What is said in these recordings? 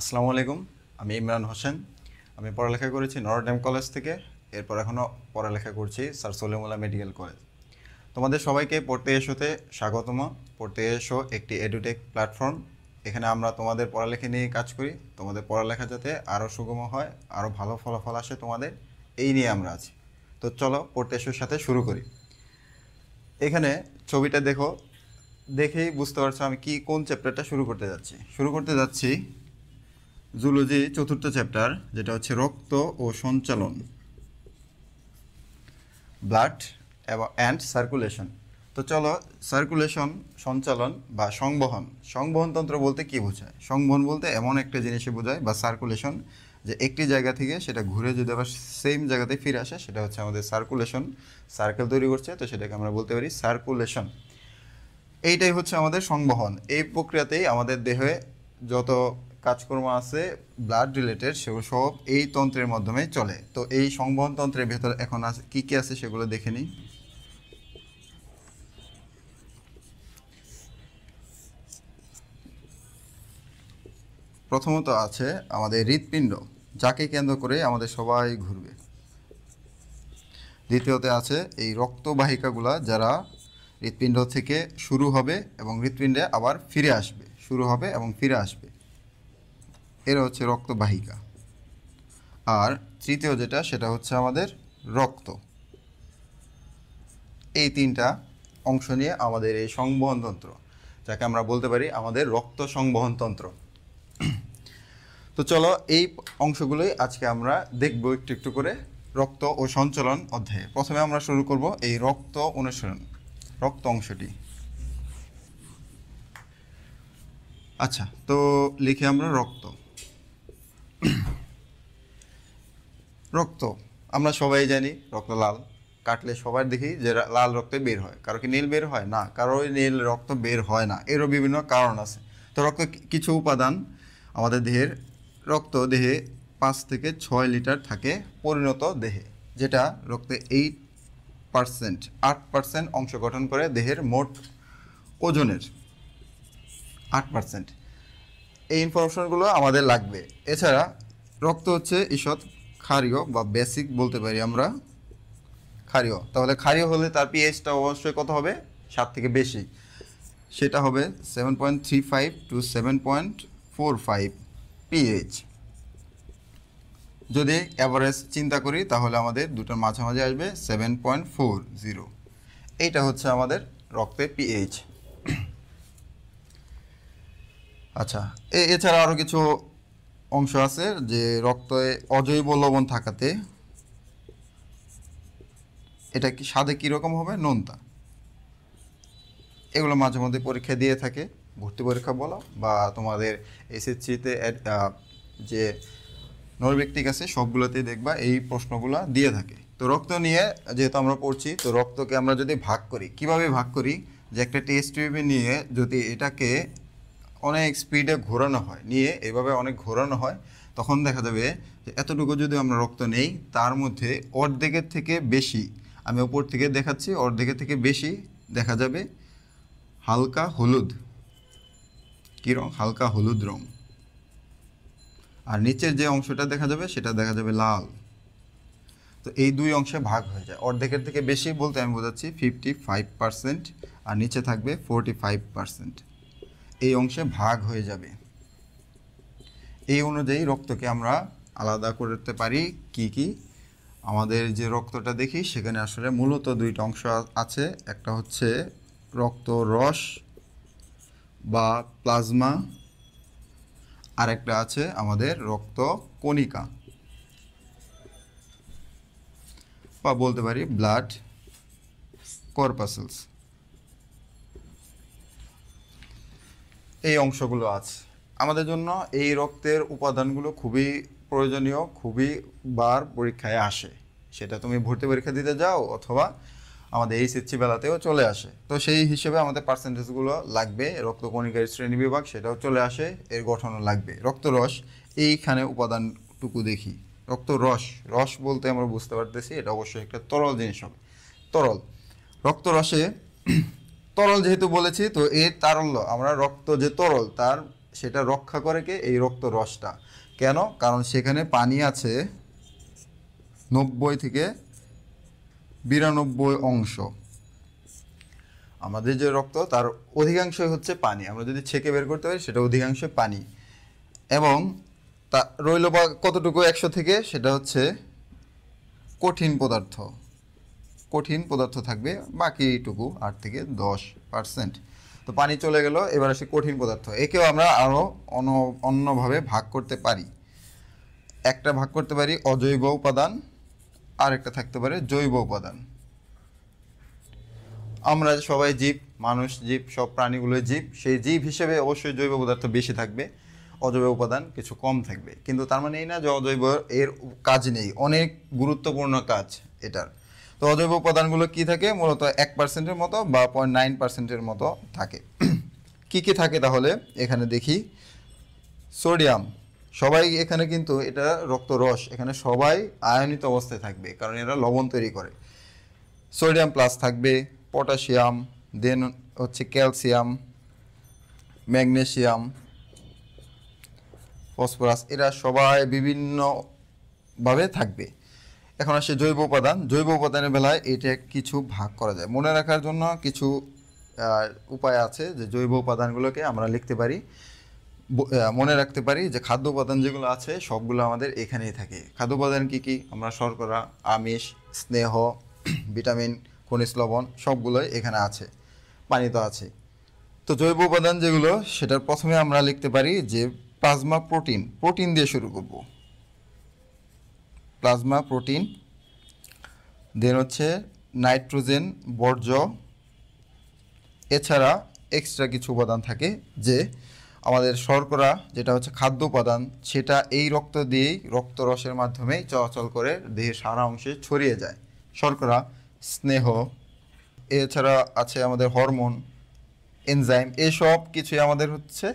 আসসালামু আলাইকুম। আমি ইমরান হোসেন। আমি পড়ালেখা করেছি নটরডেম কলেজ থেকে। এরপর এখনও পড়ালেখা করছি স্যার সলিমুল্লাহ মেডিকেল কলেজ। তোমাদের সবাইকে পড়তে এসোতে স্বাগতম। পড়তে এসো একটি এডুটেক প্ল্যাটফর্ম। এখানে আমরা তোমাদের পড়ালেখা নিয়ে কাজ করি। তোমাদের পড়ালেখা যাতে আরও সুগম হয়, আরও ভালো ফলাফল আসে তোমাদের, এই নিয়ে আমরা আছি। তো চলো পড়তে এসোর সাথে শুরু করি। এখানে ছবিটা দেখো, দেখেই বুঝতে পারছো আমি কোন চ্যাপ্টারটা শুরু করতে যাচ্ছি জুলজি চতুর্থ চ্যাপ্টার, যেটা হচ্ছে রক্ত ও সঞ্চালন, ব্লাড অ্যান্ড সার্কুলেশন। তো চলো, সার্কুলেশন, সঞ্চালন বা সংবহনতন্ত্র বলতে কি বোঝায়? সংবহন বলতে এমন একটা জিনিসে বোঝায়, বা সার্কুলেশন, যে একটি জায়গা থেকে সেটা ঘুরে যদি আবার সেম জায়গাতে ফিরে আসে, সেটা হচ্ছে আমাদের সার্কুলেশন। সার্কেল তৈরি করছে, তো সেটাকে আমরা বলতে পারি সার্কুলেশন। এইটাই হচ্ছে আমাদের সংবহন। এই প্রক্রিয়াতেই আমাদের দেহে যত কাজকর্ম আছে ব্লাড রিলেটেড, সেগুলো সব এই তন্ত্রের মাধ্যমে চলে। তো এই সংবহন তন্ত্রের ভেতর এখন আছে কী কী আছে সেগুলো দেখে নিই। প্রথমত আছে আমাদের হৃৎপিণ্ড, যাকে কেন্দ্র করে আমাদের সবাই ঘুরবে। দ্বিতীয়তে আছে এই রক্তবাহিকাগুলা, যারা হৃৎপিণ্ড থেকে শুরু হবে এবং হৃৎপিণ্ডে আবার ফিরে আসবে, শুরু হবে এবং ফিরে আসবে, এরা হচ্ছে রক্তবাহিকা। আর তৃতীয় যেটা, সেটা হচ্ছে আমাদের রক্ত। এই তিনটা অংশ নিয়ে আমাদের এই সংবহন তন্ত্র, যাকে আমরা বলতে পারি আমাদের রক্ত সংবহন তন্ত্র। তো চলো, এই অংশগুলোই আজকে আমরা দেখব একটু একটু করে রক্ত ও সঞ্চালন অধ্যায়ে। প্রথমে আমরা শুরু করব এই রক্ত অনুসরণ, রক্ত অংশটি। আচ্ছা, তো লিখে আমরা রক্ত। রক্ত আমরা সবাই জানি, রক্ত লাল। কাটলে সবার দেখি যে লাল রক্ত বের হয়। কারো কি নীল বের হয়? না, কারো নীল রক্ত বের হয় না। এরও বিভিন্ন কারণ আছে। তো রক্ত কিছু উপাদান আমাদের দেহের, রক্ত দেহে 5 থেকে 6 লিটার থাকে পরিণত দেহে, যেটা রক্তে 8% অংশ গঠন করে দেহের মোট ওজনের 8%। এই ইনফরমেশনগুলো আমাদের লাগবে। এছাড়া রক্ত হচ্ছে ঈষৎ ক্ষারীয় বা বেসিক বলতে পারি আমরা, ক্ষারীয়। তাহলে ক্ষারীয় হলে তার পিএইচটা অবশ্যই কত হবে? 7 থেকে বেশি। সেটা হবে 7.35 টু 7.45 পিএইচ। যদি অ্যাভারেজ চিন্তা করি তাহলে আমাদের দুটোর মাঝামাঝি আসবে 7.40। এইটা হচ্ছে আমাদের রক্তের পিএইচ। আচ্ছা, এছাড়া আরও কিছু অংশ আছে যে রক্তে অজৈব লবণ থাকাতে এটা কি স্বাদে কীরকম হবে? নোনতা। এগুলো মাঝে মধ্যে পরীক্ষা দিয়ে থাকে, ভর্তি পরীক্ষা বলো বা তোমাদের এসএসসিতে যে নৈর্ব্যক্তিক আছে সবগুলোতেই দেখবা এই প্রশ্নগুলো দিয়ে থাকে। তো রক্ত নিয়ে যেহেতু আমরা পড়ছি, তো রক্তকে আমরা যদি ভাগ করি, কিভাবে ভাগ করি? যে একটা টেস্ট টিউবে নিয়ে যদি এটাকে অনেক স্পিডে ঘোরানো হয়, নিয়ে এভাবে অনেক ঘোরানো হয়, তখন দেখা যাবে যে এতটুকু যদি আমরা রক্ত নেই, তার মধ্যে অর্ধেকের থেকে বেশি, আমি উপর থেকে দেখাচ্ছি, অর্ধেকের থেকে বেশি দেখা যাবে হালকা হলুদ। কী রং? হালকা হলুদ রং। আর নিচের যে অংশটা দেখা যাবে সেটা দেখা যাবে লাল। তো এই দুই অংশে ভাগ হয়ে যায়। অর্ধেকের থেকে বেশি বলতে আমি বোঝাচ্ছি 55%, আর নিচে থাকবে 45%। এই অংশে ভাগ হয়ে যাবে। এই অনুযায়ী রক্তকে আমরা আলাদা করতে পারি কি কি? আমাদের যে রক্তটা দেখি সেখানে আসলে মূলত দুইটা অংশ আছে। একটা হচ্ছে রক্ত রস বা প্লাজমা, আর একটা আছে আমাদের রক্ত কণিকা, বা বলতে পারি ব্লাড কর্পাসেলস। এই অংশগুলো আছে আমাদের জন্য। এই রক্তের উপাদানগুলো খুবই প্রয়োজনীয়, খুবই বার পরীক্ষায় আসে। সেটা তুমি ভর্তি পরীক্ষা দিতে যাও অথবা আমাদের এইচএসসি বেলাতেও চলে আসে। তো সেই হিসেবে আমাদের পার্সেন্টেজগুলো লাগবে। রক্তকণিকার শ্রেণী বিভাগ সেটাও চলে আসে, এর গঠনও লাগবে। রক্তরস, এইখানে উপাদানটুকু দেখি। রক্তরস, রস বলতে আমরা বুঝতে পারতেছি এটা অবশ্যই একটা তরল জিনিস হবে, তরল। রক্তরসে তরল যেহেতু বলেছি, তো এর তারল্য, আমরা রক্ত যে তরল তার সেটা রক্ষা করে কে? এই রক্ত রসটা। কেন? কারণ সেখানে পানি আছে 90 থেকে 92 অংশ। আমাদের যে রক্ত তার অধিকাংশই হচ্ছে পানি, আমরা যদি ছেঁকে বের করতে পারি সেটা অধিকাংশ পানি। এবং তা রইল বা কতটুকু 100 থেকে, সেটা হচ্ছে কঠিন পদার্থ থাকবে বাকিটুকু 8 থেকে 10%। তো পানি চলে গেল, এবার আসে কঠিন পদার্থ। একেও আমরা আরও অন্যভাবে ভাগ করতে পারি। একটা ভাগ করতে পারি অজৈব উপাদান, আর একটা থাকতে পারে জৈব উপাদান। আমরা সবাই জীব, মানুষ জীব, সব প্রাণীগুলো জীব, সেই জীব হিসেবে অবশ্যই জৈব পদার্থ বেশি থাকবে, অজৈব উপাদান কিছু কম থাকবে। কিন্তু তার মানে এই না যে অজৈব এর কাজ নেই, অনেক গুরুত্বপূর্ণ কাজ এটার। তো অজৈব উপাদানগুলো কি থাকে? মূলত 1%-এর মতো বা 0.9%-এর মতো থাকে। কি কি থাকে তাহলে এখানে দেখি। সোডিয়াম, সবাই এখানে কিন্তু এটা রক্তরস, এখানে সবাই আয়নিত অবস্থায় থাকবে কারণ এরা লবণ তৈরি করে। সোডিয়াম প্লাস থাকবে, পটাশিয়াম, দেন হচ্ছে ক্যালসিয়াম, ম্যাগনেসিয়াম, ফসফরাস, এরা সবাই বিভিন্নভাবে থাকবে। এখন আসে জৈব উপাদান। জৈব উপাদানের বেলায় এটা কিছু ভাগ করা যায়। মনে রাখার জন্য কিছু উপায় আছে যে জৈব উপাদানগুলোকে আমরা লিখতে পারি, মনে রাখতে পারি যে খাদ্য উপাদান যেগুলো আছে সবগুলো আমাদের এখানেই থাকে। খাদ্য উপাদান কী কী? আমরা শর্করা, আমিষ, স্নেহ, ভিটামিন, খনিজ লবণ সবগুলোই এখানে আছে, পানি তো আছে। তো জৈব উপাদান যেগুলো, সেটার প্রথমে আমরা লিখতে পারি যে প্লাজমা প্রোটিন। প্রোটিন দিয়ে শুরু করব, প্লাজমা প্রোটিন। দেন হচ্ছে নাইট্রোজেন বর্জ্য। এছাড়া এক্সট্রা কিছু উপাদান থাকে যে আমাদের শর্করা, যেটা হচ্ছে খাদ্য উপাদান, সেটা এই রক্ত দিয়েই, রক্তরসের মাধ্যমেই চলাচল করে দেহের সারা অংশে ছড়িয়ে যায়। শর্করা, স্নেহ, এছাড়া আছে আমাদের হরমোন, এনজাইম, এসব কিছুই আমাদের হচ্ছে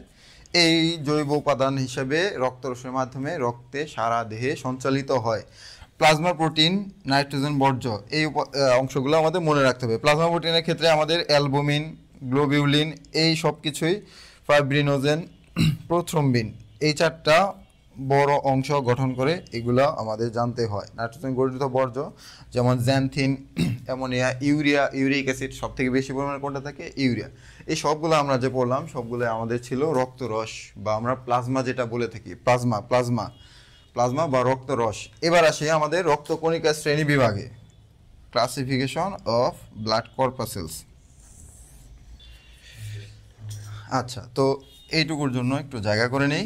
এই জৈব উপাদান হিসেবে রক্তরসের মাধ্যমে রক্তে সারা দেহে সঞ্চালিত হয়। প্লাজমা প্রোটিন, নাইট্রোজেন বর্জ্য, এই অংশগুলো আমাদের মনে রাখতে হবে। প্লাজমা প্রোটিনের ক্ষেত্রে আমাদের অ্যালবুমিন, গ্লোবিউলিন, এই সব কিছুই, ফাইব্রিনোজেন, প্রোথ্রম্বিন, এই 4টা বড় অংশ গঠন করে, এগুলো আমাদের জানতে হয়। নাইট্রোজেন গঠিত বর্জ্য যেমন xanthine, ammonia, urea, uric acid, সব থেকে বেশি পরিমাণে কোনটা থাকে? ইউরিয়া। এই সবগুলো আমরা যে পড়লাম সবগুলো আমাদের ছিল রক্তরস, বা আমরা প্লাজমা যেটা বলে থাকি, প্লাজমা বা রক্তরস। এবার আসি আমাদের রক্তকণিকা শ্রেণী বিভাগে, ক্লাসিফিকেশন অফ ব্লাড কর্পাসেলস। আচ্ছা, তো এইটুকুর জন্য একটু জায়গা করে নেই।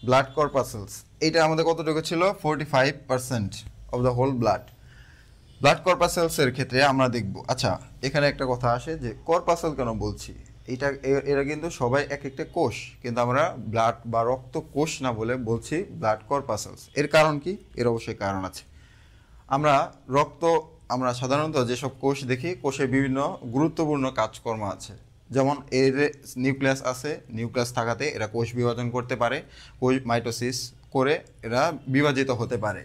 ব্লাড কর্পাসেলস, এটা আমাদের কতটুকু ছিল? 45% of the whole blood. Blood কর্পাসেলসের ক্ষেত্রে আমরা দেখব, আচ্ছা এখানে একটা কথা আসে যে কর্পাসেল কেন বলছি, এরা কিন্তু সবাই এক একটা কোষ, কিন্তু আমরা ব্লাড বা রক্ত কোষ না বলে বলছি ব্লাড কর্পাসেলস। এর কারণ কি? এর অবশ্যই কারণ আছে। আমরা সাধারণত যেসব কোষ দেখি, কোষের বিভিন্ন গুরুত্বপূর্ণ কাজকর্ম আছে। যেমন এর নিউক্লিয়াস আছে, নিউক্লিয়াস থাকাতে এরা কোষ বিভাজন করতে পারে, কোষ মাইটোসিস করে এরা বিভাজিত হতে পারে।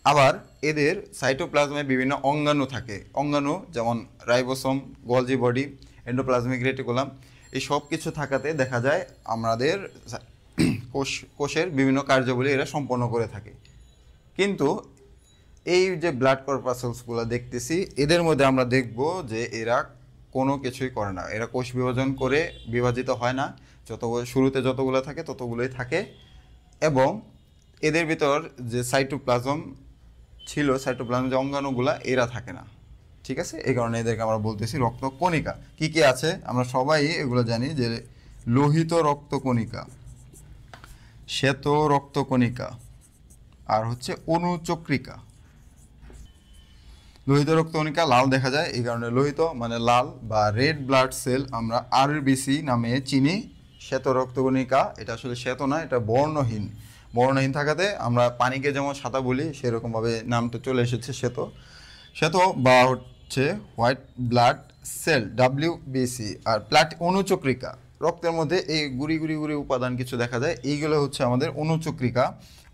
আবার এদের সাইটোপ্লাজমে বিভিন্ন অঙ্গাণু থাকে, অঙ্গাণু যেমন ribosome, Golgi body, endoplasmic reticulum, এই সব কিছু থাকাতে দেখা যায় আমাদের কোষের বিভিন্ন কার্যাবলী এরা সম্পন্ন করে থাকে। কিন্তু এই যে ব্লাড কর্পাসেলসগুলো দেখতেছি, এদের মধ্যে আমরা দেখব যে এরা কোনো কিছুই করে না, এরা কোষ বিভাজন করে বিভাজিত হয় না। শুরুতে যতগুলো থাকে ততগুলোই থাকে, এবং এদের ভিতর যে সাইটোপ্লাজম ছিল, সাইটোপ্লাজম যে অঙ্গাণুগুলা, এরা থাকে না। ঠিক আছে, এই কারণে এদেরকে আমরা বলতেছি রক্তকণিকা। কি কি আছে আমরা সবাই এগুলো জানি, যে লোহিত রক্তকণিকা, শ্বেত রক্তকণিকা, আর হচ্ছে অনুচক্রিকা। লোহিত রক্তকণিকা লাল দেখা যায়, এই কারণে লোহিত মানে লাল বা রেড ব্লাড সেল আমরা আরবিসি নামে চিনি। শ্বেত রক্তকণিকা, এটা আসলে শ্বেত না, এটা বর্ণহীন থাকাতে আমরা পানিকে যেমন সাদা বলি, সেরকমভাবে নামটা চলে এসেছে শ্বেত বা হচ্ছে হোয়াইট ব্লাড সেল, WBC। আর অনুচক্রিকা, রক্তের মধ্যে এই গুড়ি উপাদান কিছু দেখা যায়, এইগুলো হচ্ছে আমাদের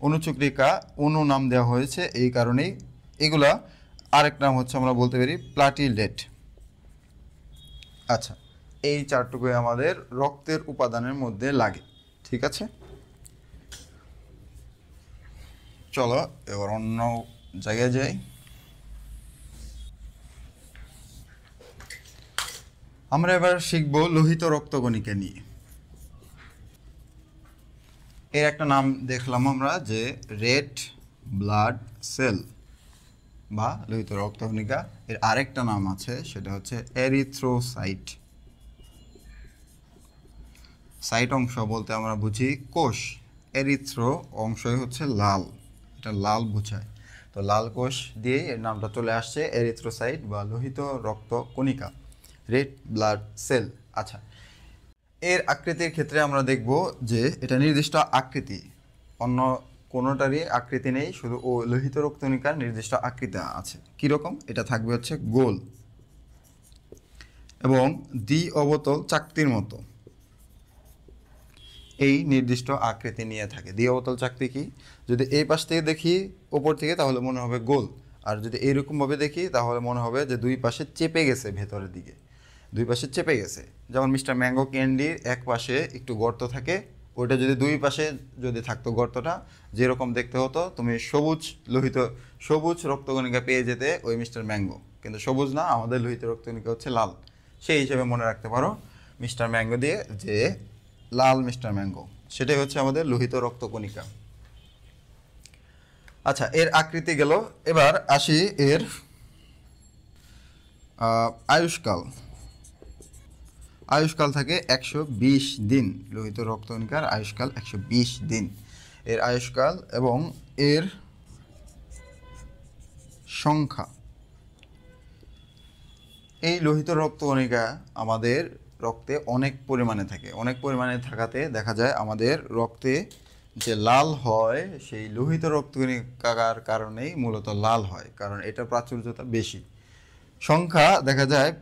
অনুচক্রিকা অনু নাম দেওয়া হয়েছে এই কারণেই। এগুলা আরেক নাম হচ্ছে আমরা বলতে পারি প্লাটিলেট। আচ্ছা, এই চারটুকুই আমাদের রক্তের উপাদানের মধ্যে লাগে। ঠিক আছে, চলো এবার অন্য জায়গায় যাই। আমরা এবার শিখব লোহিত রক্তকণিকা নিয়ে। এর একটা নাম দেখলাম আমরা যে রেড ব্লাড সেল বা লোহিত রক্তকণিকা। এর আরেকটা নাম আছে, সেটা হচ্ছে এরিথ্রোসাইট। সাইট অংশ বলতে আমরা বুঝি কোষ, এরিথ্রো অংশই হচ্ছে লাল, এটা লাল বোঝায়। তো লাল কোষ দিয়ে এর নামটা চলে আসছে এরিথ্রোসাইট বা লোহিত রক্তকণিকা, রেড ব্লাড সেল। আচ্ছা, এর আকৃতির ক্ষেত্রে আমরা দেখব যে এটা নির্দিষ্ট আকৃতি, অন্য কোনোটারই আকৃতি নেই, শুধু ও লোহিত রক্তকণিকার নির্দিষ্ট আকৃতি আছে। কীরকম? এটা থাকবে হচ্ছে গোল এবং দ্বি অবতল চাকতির মতো, এই নির্দিষ্ট আকৃতি নিয়ে থাকে। দ্বি অবতল চাকতি কি? যদি এই পাশ থেকে দেখি ওপর থেকে তাহলে মনে হবে গোল, আর যদি এইরকমভাবে দেখি তাহলে মনে হবে যে দুই পাশে চেপে গেছে, ভেতরের দিকে দুই পাশে চেপে গেছে। যেমন মিস্টার ম্যাঙ্গো ক্যান্ডির এক পাশে একটু গর্ত থাকে, ওইটা যদি দুই পাশে যদি থাকতো গর্তটা, যেরকম দেখতে হতো, তুমি সবুজ রক্তকণিকা পেয়ে যেতে ওই মিস্টার ম্যাঙ্গো, কিন্তু সবুজ না, আমাদের লোহিত রক্তকণিকা হচ্ছে লাল। সেই হিসেবে মনে রাখতে পারো মিস্টার ম্যাঙ্গো দিয়ে যে লাল মিস্টার ম্যাঙ্গো, সেটাই হচ্ছে আমাদের লোহিত রক্তকণিকা। আচ্ছা, এর আকৃতি গেল, এবার আসি এর আয়ুষ্কাল। আয়ুষ্কাল থাকে 120 দিন। লোহিত রক্তকণিকার আয়ুষ্কাল 120 দিন এর আয়ুষ্কাল। এবং এর সংখ্যা, এই লোহিত রক্তকণিকা আমাদের রক্তে অনেক পরিমাণে থাকে। অনেক পরিমাণে থাকাতে দেখা যায় আমাদের রক্তে যে লাল হয়, সেই লোহিত রক্তকণিকার কারণেই মূলত লাল হয়, কারণ এটা প্রাচুর্যতা বেশি। সংখ্যা দেখা যায়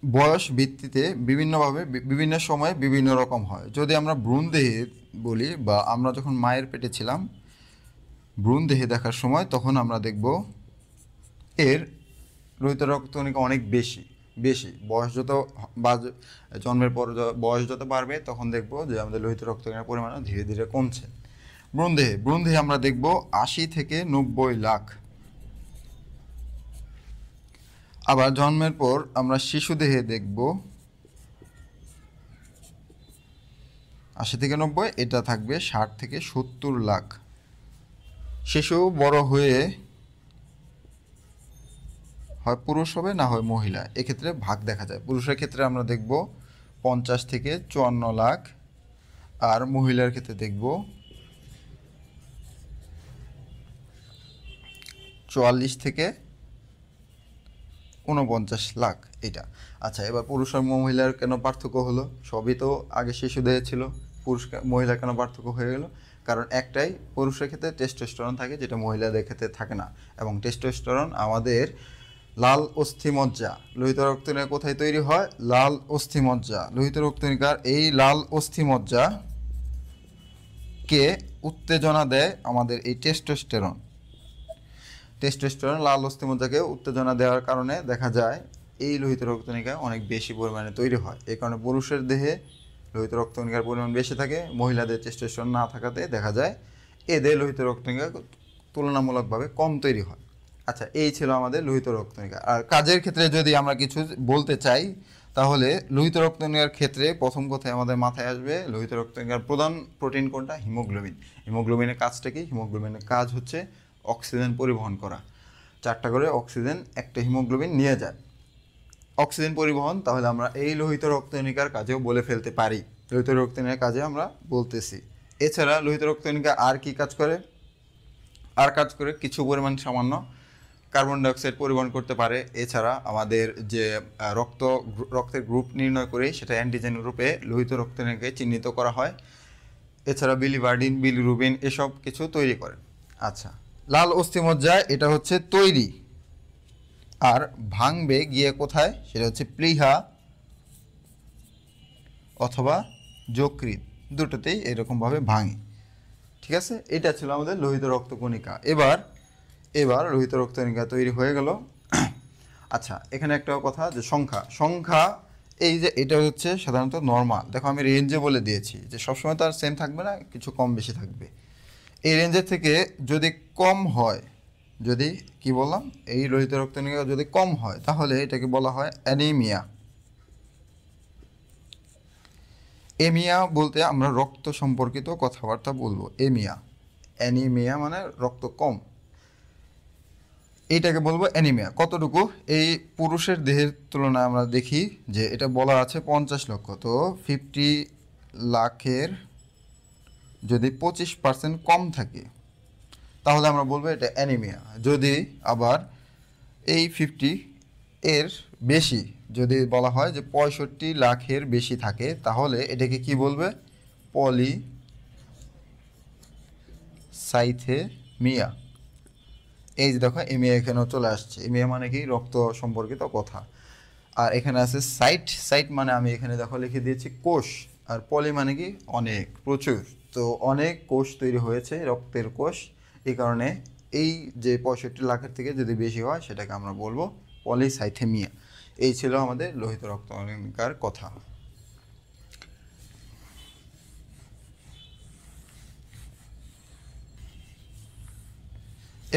বয়স ভিত্তিতে বিভিন্নভাবে বিভিন্ন সময়ে বিভিন্ন রকম হয়। যদি আমরা ভ্রূণদেহে বলি, বা আমরা যখন মায়ের পেটে ছিলাম ভ্রূণদেহে দেখার সময়, তখন আমরা দেখব এর লোহিত রক্তকণিকা অনেক বেশি। বয়স যত জন্মের পর বয়স যত বাড়বে, তখন দেখব যে আমাদের লোহিত রক্তকণিকার পরিমাণও ধীরে ধীরে কমছে। ভ্রূণদেহে আমরা দেখব 80 থেকে 90 লাখ। আবার জন্মের পর আমরা শিশু দেহে দেখব 80 থেকে 90, এটা থাকবে 60 থেকে 70 লাখ। শিশু বড় হয়ে হয় পুরুষ হবে, না হয় মহিলা, এক্ষেত্রে ভাগ দেখা যায়। পুরুষের ক্ষেত্রে আমরা দেখব 50 থেকে 54 লাখ, আর মহিলার ক্ষেত্রে দেখব 44 থেকে 49 লাখ এটা। আচ্ছা, এবার পুরুষ আর মহিলার কেন পার্থক্য হলো? সবই তো আগে শিশু দেহে ছিল, পুরুষ মহিলা কেন পার্থক্য হয়ে গেল? কারণ একটাই, পুরুষের ক্ষেত্রে টেস্টোস্টেরন থাকে, যেটা মহিলাদের ক্ষেত্রে থাকে না। এবং টেস্টোস্টেরন আমাদের লাল অস্থিমজ্জা, লোহিত রক্তকণিকা কোথায় তৈরি হয়? লাল অস্থিমজ্জা। লোহিত রক্তকণিকার এই লাল অস্থিমজ্জাকে উত্তেজনা দেয় আমাদের এই টেস্টোস্টেরন। লাল অস্থিমজ্জাকে উত্তেজনা দেওয়ার কারণে দেখা যায় এই লোহিত রক্তকণিকা অনেক বেশি পরিমাণে তৈরি হয়। এই কারণে পুরুষের দেহে লোহিত রক্তকণিকার পরিমাণ বেশি থাকে, মহিলাদের টেস্টোস্টেরন না থাকাতে দেখা যায় এদের লোহিত রক্তকণিকা তুলনামূলকভাবে কম তৈরি হয়। আচ্ছা, এই ছিল আমাদের লোহিত রক্তকণিকা। আর কাজের ক্ষেত্রে যদি আমরা কিছু বলতে চাই, তাহলে লোহিত রক্তকণিকার ক্ষেত্রে প্রথম কথায় আমাদের মাথায় আসবে লোহিত রক্তকণিকার প্রধান প্রোটিন কোনটা? হিমোগ্লোবিন। হিমোগ্লোবিনের কাজটা কি? হিমোগ্লোবিনের কাজ হচ্ছে অক্সিজেন পরিবহন করা। 4টা করে অক্সিজেন একটা হিমোগ্লোবিন নিয়ে যায়, অক্সিজেন পরিবহন। তাহলে আমরা এই লোহিত রক্তকণিকার কাজেও বলে ফেলতে পারি, লোহিত রক্তকণিকার কাজে আমরা বলতেছি। এছাড়া লোহিত রক্তকণিকা আর কি কাজ করে? কাজ করে কিছু পরিমাণ সামান্য কার্বন ডাইঅক্সাইড পরিবহন করতে পারে। এছাড়া আমাদের যে রক্তের গ্রুপ নির্ণয় করে, সেটা অ্যান্টিজেন রূপে লোহিত রক্তকণিকাকে চিহ্নিত করা হয়। এছাড়া বিলিভার্ডিন, বিলিরুবিন এসব কিছু তৈরি করে। আচ্ছা, লাল অস্থিমজ্জা এটা হচ্ছে তৈরি, আর ভাঙবে গিয়ে কোথায়? সেটা হচ্ছে প্লীহা অথবা যকৃৎ, দুটোতেই এরকমভাবে ভাঙে। ঠিক আছে, এটা ছিল আমাদের লোহিত রক্তকণিকা। এবার লোহিত রক্তকণিকা তৈরি হয়ে গেল। আচ্ছা, এখানে একটা কথা, যে সংখ্যা এই যে এটা হচ্ছে সাধারণত নর্মাল। দেখো আমি রেঞ্জে বলে দিয়েছি যে সবসময় তো আর সেম থাকবে না, কিছু কম বেশি থাকবে। এই রেঞ্জের থেকে যদি কম হয়, যদি কি বললাম, এই লোহিত রক্তকণিকা যদি কম হয় তাহলে এটাকে বলা হয় অ্যানিমিয়া। এমিয়া বলতে আমরা রক্ত সম্পর্কিত কথাবার্তা বলবো। এমিয়া, অ্যানিমিয়া মানে রক্ত কম, এইটাকে বলবো অ্যানিমিয়া। কতটুকু? এই পুরুষের দেহের তুলনায় আমরা দেখি যে এটা বলা আছে 50 লক্ষ, তো 50 লাখের যদি 25% কম থাকে তাহলে আমরা বলবো এটা অ্যানিমিয়া। যদি আবার এই 50 এর বেশি যদি বলা হয় যে 65 লাখের বেশি থাকে তাহলে এটাকে কি বলবে? পলিসাইথেমিয়া। এই যে দেখো এমিয়া এখানেও চলে আসছে। এমিয়া মানে কি? রক্ত সম্পর্কিত কথা। আর এখানে আছে সাইট। সাইট মানে আমি এখানে দেখো লিখে দিয়েছি কোষ। আর পলি মানে কি? অনেক, প্রচুর। তো অনেক কোষ তৈরি হয়েছে, রক্তের কোষ। এই কারণে এই যে 65 লাখের থেকে যদি বেশি হয় সেটাকে আমরা বলবো পলিসাইথেমিয়া। এই ছিল আমাদের লোহিত রক্তকণিকার কথা।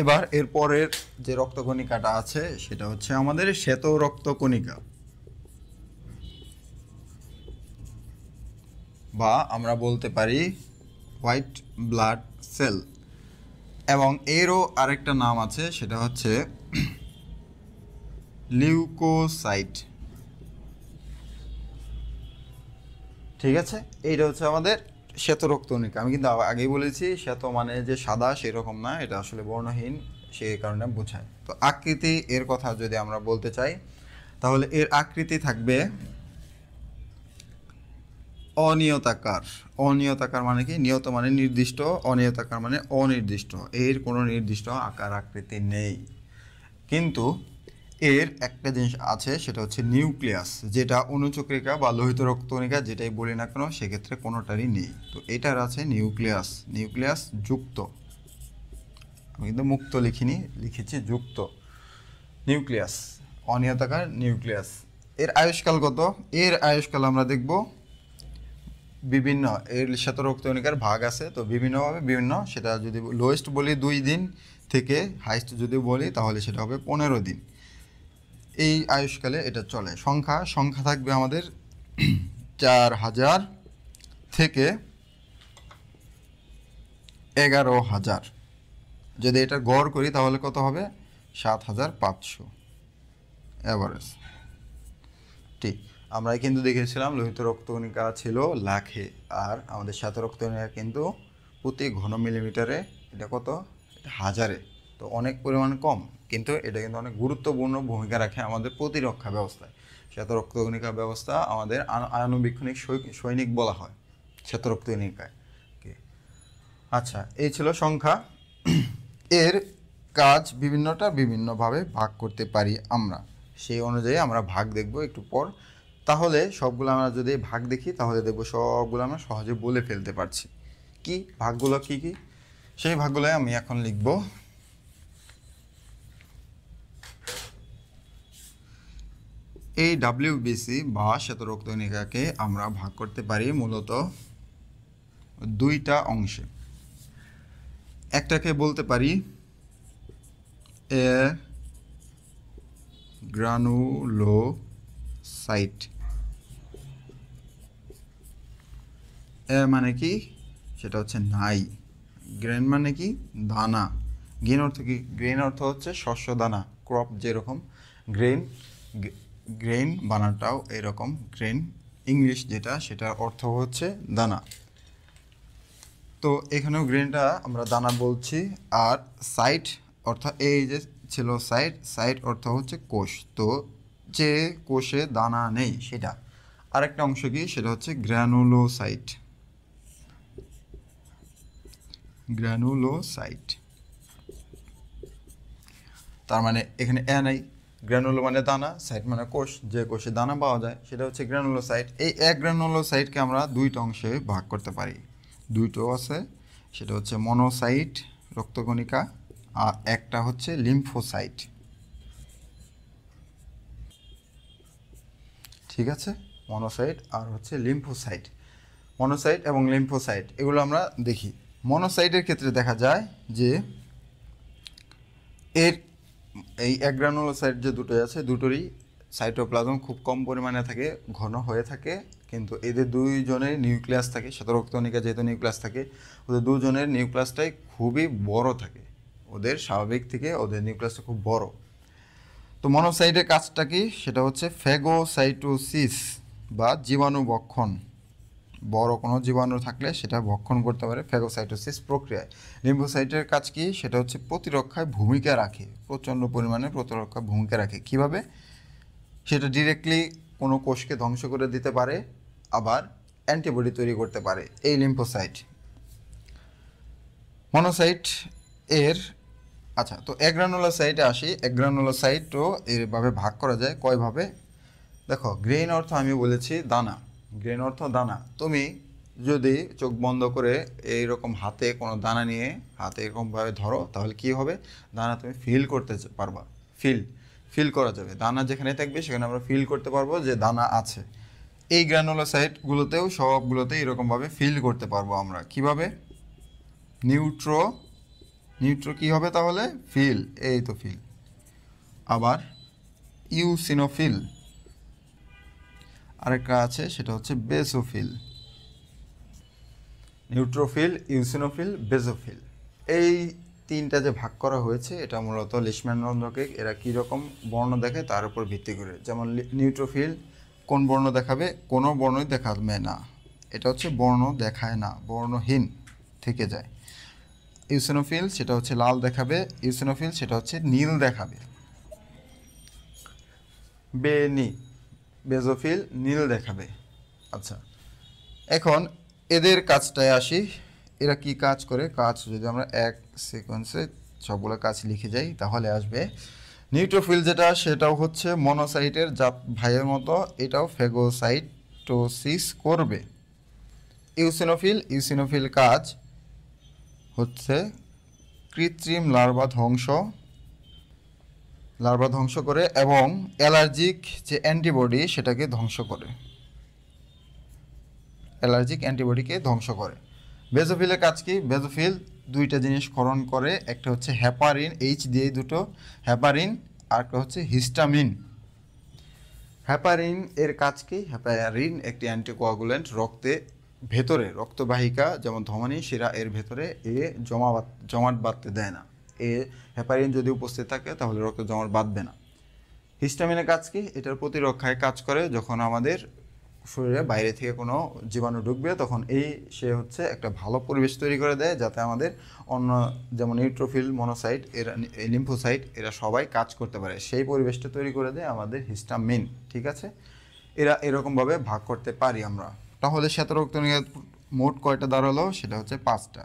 এবার এরপরের যে রক্তকণিকাটা আছে সেটা হচ্ছে আমাদের শ্বেত রক্তকণিকা, বা আমরা বলতে পারি হোয়াইট ব্লাড সেল। এবং এরও আরেকটা নাম আছে, সেটা হচ্ছে লিউকোসাইট। ঠিক আছে, এইটা হচ্ছে আমাদের শ্বেত রক্তকণিকা। আমি কিন্তু আগেই বলেছি শ্বেত মানে যে সাদা সেরকম না, এটা আসলে বর্ণহীন, সেই কারণে বোঝায়। তো আকৃতি এর কথা যদি আমরা বলতে চাই তাহলে এর আকৃতি থাকবে অনিয়তাকার। অনিয়তাকার মানে কি? নিয়ত মানে নির্দিষ্ট, অনিয়তাকার মানে অনির্দিষ্ট। এর কোনো নির্দিষ্ট আকার আকৃতি নেই। কিন্তু এর একটা জিনিস আছে, সেটা হচ্ছে নিউক্লিয়াস, যেটা অনুচক্রিকা বা লোহিত রক্তকণিকা যেটাই বলি না কেন সেক্ষেত্রে কোনোটারই নেই। তো এটার আছে নিউক্লিয়াস, নিউক্লিয়াস যুক্ত। আমি কিন্তু মুক্ত লিখিনি, লিখেছি যুক্ত। নিউক্লিয়াস, অনিয়তাকার নিউক্লিয়াস। এর আয়ুষ্কাল কত? এর আয়ুষ্কাল আমরা দেখব বিভিন্ন, এর শ্বেত রক্তকণিকার ভাগ আছে, তো বিভিন্নভাবে বিভিন্ন। সেটা যদি লোয়েস্ট বলি 2 দিন থেকে হাইস্ট যদি বলি তাহলে সেটা হবে 15 দিন। এই আয়ুষ্কালে এটা চলে। সংখ্যা থাকবে আমাদের 4000 থেকে 11000। যদি এটা গড় করি তাহলে কত হবে? 7500 অ্যাভারেজ। ঠিক, আমরা কিন্তু দেখেছিলাম লোহিত রক্তকণিকা ছিল লাখে, আর আমাদের শ্বেত রক্তকণিকা কিন্তু প্রতি ঘন মিলিমিটারে এটা কত? এটা হাজারে। তো অনেক পরিমাণ কম, কিন্তু এটা কিন্তু অনেক গুরুত্বপূর্ণ ভূমিকা রাখে আমাদের প্রতিরক্ষা ব্যবস্থায়। শ্বেত রক্তকণিকা ব্যবস্থা আমাদের আণুবীক্ষণিক সৈনিক বলা হয় শ্বেত রক্তকণিকায়। আচ্ছা, এই ছিল সংখ্যা। এর কাজ বিভিন্নটা বিভিন্নভাবে ভাগ করতে পারি আমরা, সেই অনুযায়ী আমরা ভাগ দেখব একটু পর। তাহলে সবগুলো আমরা যদি ভাগ দেখি তাহলে দেখব সবগুলো আমরা সহজে বলে ফেলতে পারছি। কি ভাগগুলো কি কি, সেই ভাগগুলোই আমি এখন লিখব। এই ডাব্লিউবিসি বা শ্বেত রক্তকণিকাকে আমরা ভাগ করতে পারি মূলত 2টা অংশে। একটাকে বলতে পারি গ্রানুলোসাইট। মানে কি? সেটা হচ্ছে নাই। গ্রেন মানে কি? দানা। গ্রেন অর্থ কি? গ্রেন অর্থ হচ্ছে শস্য দানা, ক্রপ যেরকম গ্রেন, গ্রেন বানাটাও এরকম গ্রেন, ইংলিশ যেটা সেটার অর্থ হচ্ছে দানা। তো এখানেও গ্রেনটা আমরা দানা বলছি। আর সাইট অর্থাৎ এই যে ছিল সাইট, সাইট অর্থ হচ্ছে কোষ। তো যে কোষে দানা নেই সেটা। আরেকটা অংশ কি? সেটা হচ্ছে গ্র্যানুলোসাইট। গ্র্যানুলোসাইট তার মানে এখানে নাই। গ্র্যানুলো মানে দানা, সাইট মানে কোষ, যে কোষে দানা পাওয়া যায় সেটা হচ্ছে গ্র্যানুলোসাইট। এই এক গ্র্যানুলোসাইটকে আমরা 2টা অংশে ভাগ করতে পারি। 2টো আছে, সেটা হচ্ছে মনোসাইট রক্তকণিকা, আর একটা হচ্ছে লিম্ফোসাইট। ঠিক আছে। মনোসাইট আর হচ্ছে লিম্ফোসাইট। মনোসাইট এবং লিম্ফোসাইট এগুলো আমরা দেখি। মনোসাইটের ক্ষেত্রে দেখা যায় যে এর এই অ্যাগ্রানুলোসাইট যে দুটোই আছে দুটোরই সাইটোপ্লাজম খুব কম পরিমাণে থাকে, ঘন হয়ে থাকে, কিন্তু এদের দুইজনের নিউক্লিয়াস থাকে, শ্বেতরক্তকণিকা যেহেতু নিউক্লিয়াস থাকে, ওদের দুজনের নিউক্লিয়াসটাই খুবই বড় থাকে, ওদের স্বাভাবিক থেকে ওদের নিউক্লিয়াসটা খুব বড়। তো মনোসাইটের কাজটা কি, সেটা হচ্ছে ফ্যাগোসাইটোসিস বা জীবাণু ভক্ষণ। বড় কোনো জীবাণু থাকলে সেটা ভক্ষণ করতে পারে ফ্যাগোসাইটোসিস প্রক্রিয়ায়। লিম্ফোসাইটের কাজ কি, সেটা হচ্ছে প্রতিরক্ষায় ভূমিকা রাখে, প্রচণ্ড পরিমাণে প্রতিরক্ষায় ভূমিকা রাখে। কিভাবে, সেটা ডিরেক্টলি কোনো কোষকে ধ্বংস করে দিতে পারে, আবার অ্যান্টিবডি তৈরি করতে পারে এই লিম্ফোসাইট। মনোসাইট এর আচ্ছা, তো অ্যাগ্রানুলোসাইটে আসি। অ্যাগ্রানুলোসাইটও এরভাবে ভাগ করা যায় কয়ভাবে দেখো। গ্রেইন অর্থ আমি বলেছি দানা, গ্রেইন অর্থ দানা। তুমি যদি চোখ বন্ধ করে এইরকম হাতে কোনো দানা নিয়ে হাতে এরকমভাবে ধরো, তাহলে কি হবে, দানা তুমি ফিল করতে পারবা। ফিল করা যাবে, দানা যেখানে থাকবে সেখানে আমরা ফিল করতে পারবো যে দানা আছে। এই গ্রানুলোসাইটগুলোতেও সবগুলোতে এরকমভাবে ফিল করতে পারবো আমরা। কিভাবে, নিউট্রো কি হবে তাহলে, ফিল, এই তো ফিল। আবার ইউসিনোফিল, আরেকটা আছে সেটা হচ্ছে বেসোফিল। নিউট্রোফিল, ইউসিনোফিল, বেসোফিল, এই তিনটা যে ভাগ করা হয়েছে এটা মূলত লিশম্যান রঞ্জকে এরা কীরকম বর্ণ দেখে তার উপর ভিত্তি করে। যেমন নিউট্রোফিল কোন বর্ণ দেখাবে, কোনো বর্ণই দেখাবে না, এটা হচ্ছে বর্ণ দেখায় না, বর্ণহীন থেকে যায়। ইউসিনোফিল সেটা হচ্ছে লাল দেখাবে, ইউসিনোফিল সেটা হচ্ছে নীল দেখাবে। বেসোফিল নীল দেখাবে। আচ্ছা, এখন এদের কাজটায় আসি, এরা কি কাজ করে। কাজ যদি আমরা এক সিকোয়েন্সে সবগুলো কাজ লিখে যাই তাহলে আসবে। নিউট্রোফিল যেটা, সেটাও হচ্ছে মনোসাইটের জাত ভাইয়ের মতো, এটাও ফ্যাগোসাইটোসিস করবে। ইউসিনোফিল কাজ হচ্ছে কৃত্রিম লার্ভা ধ্বংস করে এবং অ্যালার্জিক যে অ্যান্টিবডি সেটাকে ধ্বংস করে, অ্যালার্জিক অ্যান্টিবডিকে ধ্বংস করে। বেসোফিলের কাজ কি, বেসোফিল দুইটা জিনিস ক্ষরণ করে, একটা হচ্ছে হেপারিন, এইচ দিয়ে দুটো, হেপারিন, আর একটা হচ্ছে হিস্টামিন। হেপারিন এর কাজ কি, হেপারিন একটি অ্যান্টিকোয়াগুলেন্ট, রক্তে ভেতরে রক্তবাহিকা যেমন ধমনী শিরা এর ভেতরে জমাট বাঁধতে দেয় না। হেপারিন যদি উপস্থিত থাকে তাহলে রক্ত জমাট বাঁধবে না। হিস্টামিনের কাজ কি, এটার প্রতিরক্ষায় কাজ করে, যখন আমাদের শরীরে বাইরে থেকে কোনো জীবাণু ঢুকবে তখন সে হচ্ছে একটা ভালো পরিবেশ তৈরি করে দেয়, যাতে আমাদের অন্য যেমন নিউট্রোফিল, মনোসাইট, এরা লিম্ফোসাইট এরা সবাই কাজ করতে পারে, সেই পরিবেশটা তৈরি করে দেয় আমাদের হিস্টামিন। ঠিক আছে, এরা এরকমভাবে ভাগ করতে পারি আমরা। তাহলে শ্বেতরক্তকণিকা মোট কয়টা দাঁড়ালো, সেটা হচ্ছে 5টা,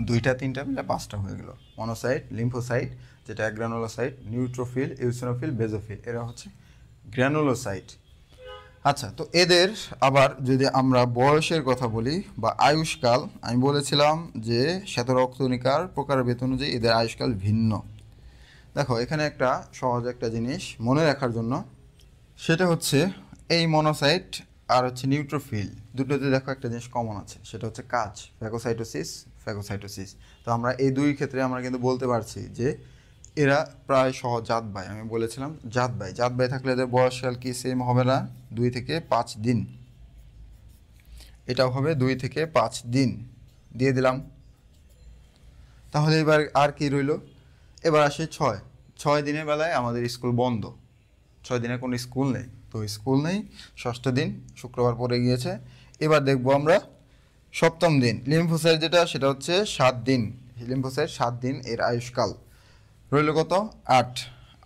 2টা 3টা মিলে 5টা হয়ে গেল। মনোসাইট, লিম্ফোসাইট যেটা গ্রানুলোসাইট, নিউট্রোফিল, ইউসিনোফিল, বেসোফিল, এরা হচ্ছে গ্রানুলোসাইট। আচ্ছা, তো এদের আবার যদি আমরা বয়সের কথা বলি বা আয়ুষ্কাল, আমি বলেছিলাম যে শ্বেতরক্তকণিকার প্রকারভেদ অনুযায়ী এদের আয়ুষ্কাল ভিন্ন। দেখো এখানে একটা সহজ একটা জিনিস মনে রাখার জন্য, সেটা হচ্ছে এই মনোসাইট আর হচ্ছে নিউট্রোফিল দুটোতে দেখো একটা জিনিস কমন আছে, সেটা হচ্ছে কাজ, ফ্যাগোসাইটোসিস। তো আমরা এই দুই ক্ষেত্রে আমরা কিন্তু বলতে পারছি যে এরা প্রায় সহজাত ভাই। আমি বলেছিলাম জাত ভাই থাকলে এদের বয়সকাল কি সেম হবে না, 2 থেকে 5 দিন, এটাও হবে 2 থেকে 5 দিন দিয়ে দিলাম। তাহলে এবার আর কি রইল, এবার আসে 6 দিনের বেলায় আমাদের স্কুল বন্ধ, 6 দিনে কোনো স্কুল নেই, তো স্কুল নেই, 6ষ্ঠ দিন শুক্রবার পড়ে গিয়েছে। এবার দেখবো আমরা 7ম দিন, লিম্ফোসাইট যেটা সেটা হচ্ছে 7 দিন, লিম্ফোসাইট 7 দিন এর আয়ুষ্কাল। রইল কত,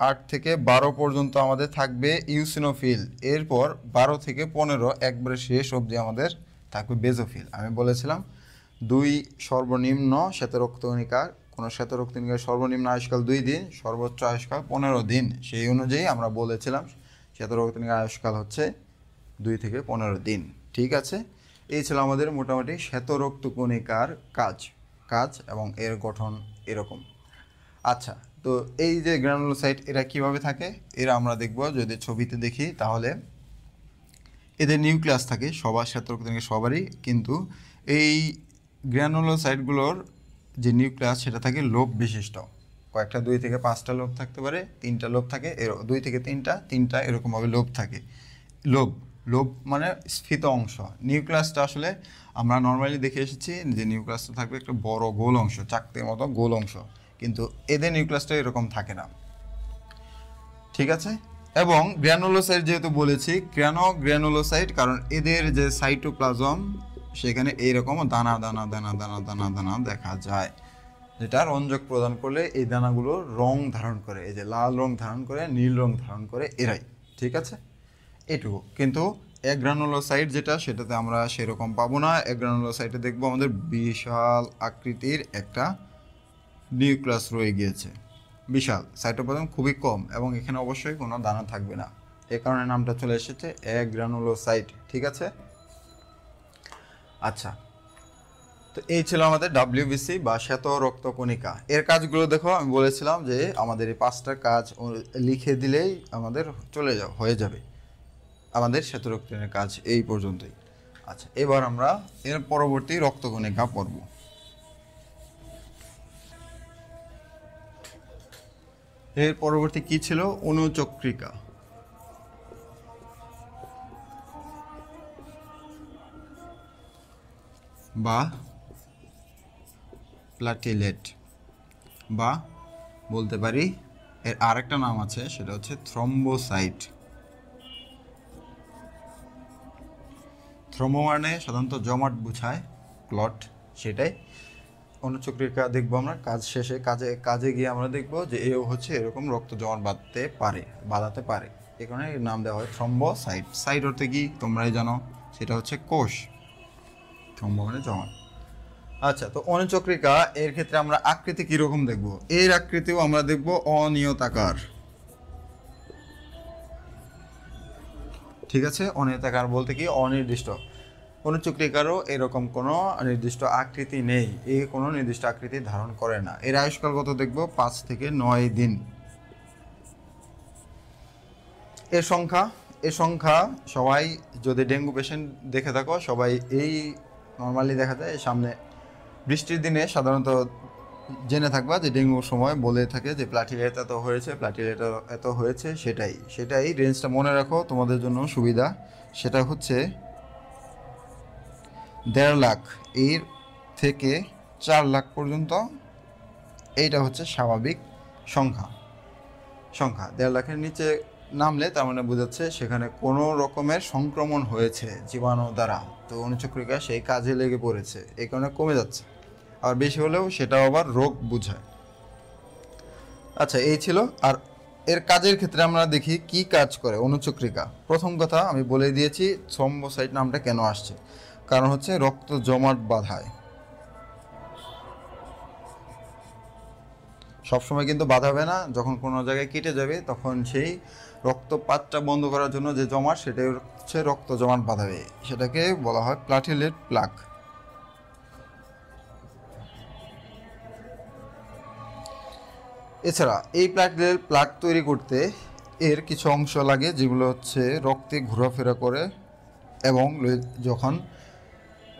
8 থেকে 12 পর্যন্ত আমাদের থাকবে ইউসিনোফিল, এরপর 12 থেকে 15 একবারে শেষ অবধি আমাদের থাকবে বেসোফিল। আমি বলেছিলাম 2 সর্বনিম্ন শ্বেতরক্তকণিকার, কোনো শ্বেতরক্তকণিকার সর্বনিম্ন আয়ুষ্কাল 2 দিন, সর্বোচ্চ আয়ুষ্কাল 15 দিন, সেই অনুযায়ী আমরা বলেছিলাম শ্বেতরক্তকণিকার আয়ুষ্কাল হচ্ছে 2 থেকে 15 দিন। ঠিক আছে, এই ছিল আমাদের মোটামুটি শ্বেতরক্তকণিকার কাজ এবং এর গঠন এরকম। আচ্ছা, তো এই যে গ্রানুলোসাইট এরা কিভাবে থাকে, এরা আমরা দেখব যদি ছবিতে দেখি, তাহলে এদের নিউক্লিয়াস থাকে সবার সাথে সবারই, কিন্তু এই গ্র্যানুলোসাইটগুলোর যে নিউক্লিয়াস সেটা থাকে লোব বিশিষ্ট, কয়েকটা 2 থেকে 5টা লোব থাকতে পারে, 3টা লোব থাকে, 2 থেকে 3টা এরকমভাবে লোব থাকে। লোব লোব মানে স্ফীত অংশ। নিউক্লিয়াসটা আসলে আমরা নর্মালি দেখে এসেছি যে নিউক্লিয়াসটা থাকবে একটা বড় গোল অংশ, চাকতির মতো গোল অংশ, কিন্তু এদের নিউক্লিয়াসটা এরকম থাকে না, ঠিক আছে। এবং গ্র্যানুলোসাইট যেহেতু বলেছি, কেন গ্র্যানুলোসাইট, কারণ এদের যে সাইটোপ্লাজম সেখানে এইরকম দানা দানা দানা দানা দানা দানা দেখা যায়, যেটা রঞ্জক প্রদান করলে এই দানাগুলো রং ধারণ করে, এই যে লাল রং ধারণ করে, নীল রং ধারণ করে এরাই, ঠিক আছে। এটুকু কিন্তু অ্যাগ্রানুলোসাইট যেটা, সেটাতে আমরা সেরকম পাবো না। অ্যাগ্রানুলোসাইটে দেখবো আমাদের বিশাল আকৃতির একটা নিউক্লিয়াস রয়ে গিয়েছে, বিশাল, সাইটোপ্লাজম খুবই কম, এবং এখানে অবশ্যই কোনো দানা থাকবে না, এ কারণে নামটা চলে এসেছে অ্যাগ্রানুলোসাইট, ঠিক আছে। আচ্ছা, তো এই ছিল আমাদের WBC বা শ্বেত রক্তকণিকা। এর কাজগুলো দেখো, আমি বলেছিলাম যে আমাদের এই 5টা কাজ লিখে দিলেই আমাদের হয়ে যাবে আমাদের শ্বেত রক্তকণিকার কাজ এই পর্যন্তই। আচ্ছা, এবার আমরা এর পরবর্তী রক্তকণিকা পড়ব। এর পরবর্তী কি ছিল? অনুচক্রিকা বা প্লাটিলেট, বা বলতে পারি এর আরেকটা নাম আছে, সেটা হচ্ছে থ্রম্বোসাইট। থ্রম্বো মানে সাধারণত জমাট বুঝায়, ক্লট, সেটাই। অনুচক্রিকা দেখবো আমরা কাজ শেষে, কাজে গিয়ে আমরা দেখবো যে এও হচ্ছে এরকম রক্ত জমাট বাঁধাতে পারে, এ কারণে এর নাম দেওয়া হয় থ্রম্বোসাইট। সাইট অর্থে কি তোমরাই জানো, সেটা হচ্ছে কোষ, থ্রম্বো মানে জমাট। আচ্ছা, তো অনুচক্রিকা এর ক্ষেত্রে আমরা আকৃতি কিরকম দেখব? এর আকৃতিও আমরা দেখব অনিয়তাকার, ঠিক আছে। অনিয়তাকার বলতে কি অনির্দিষ্ট। অনুচক্রিকারও এরকম কোনো নির্দিষ্ট আকৃতি নেই, এই কোনো নির্দিষ্ট আকৃতি ধারণ করে না। এর আয়ুষ্কাল কত দেখব? 5 থেকে 9 দিন। এর সংখ্যা সবাই যদি ডেঙ্গু পেশেন্ট দেখে থাকো, সবাই এই নর্মালি দেখা যায় সামনে বৃষ্টির দিনে সাধারণত জেনে থাকবা যে ডেঙ্গুর সময় বলে থাকে যে প্লাটিলেট এত হয়েছে, প্লাটিলেট এত হয়েছে, সেটাই রেঞ্জটা মনে রাখো তোমাদের জন্য সুবিধা। সেটা হচ্ছে 1.5 লাখ এর থেকে 4 লাখ পর্যন্ত, এইটা হচ্ছে স্বাভাবিক সংখ্যা। 1.5 লাখের নিচে নামলে তার মানে বোঝাচ্ছে সেখানে কোনো রকমের সংক্রমণ হয়েছে জীবাণু দ্বারা, তো অনুচক্রিকা সেই কাজে লেগে পড়েছে, এই কারণে কমে যাচ্ছে। আর বেশি হলেও সেটাও আবার রোগ বোঝায়। আচ্ছা, এই ছিল। আর এর কাজের ক্ষেত্রে আমরা দেখি কি কাজ করে অনুচক্রিকা। প্রথম কথা আমি বলে দিয়েছি থ্রম্বোসাইট নামটা কেন আসছে, কারণ হচ্ছে রক্ত জমাট বাঁধায়। সবসময় কিন্তু বাঁধাবে না, যখন কোনো জায়গায় কেটে যাবে তখন সেই রক্তপাতটা বন্ধ করার জন্য যে জমাট, সেটাই হচ্ছে রক্ত জমাট বাঁধাবে, সেটাকে বলা হয় প্লাটিলেট প্লাক। এছাড়া এই প্লাটিলেট প্লাক তৈরি করতে এর কিছু অংশ লাগে, যেগুলো হচ্ছে রক্তে ঘোরাফেরা করে, এবং যখন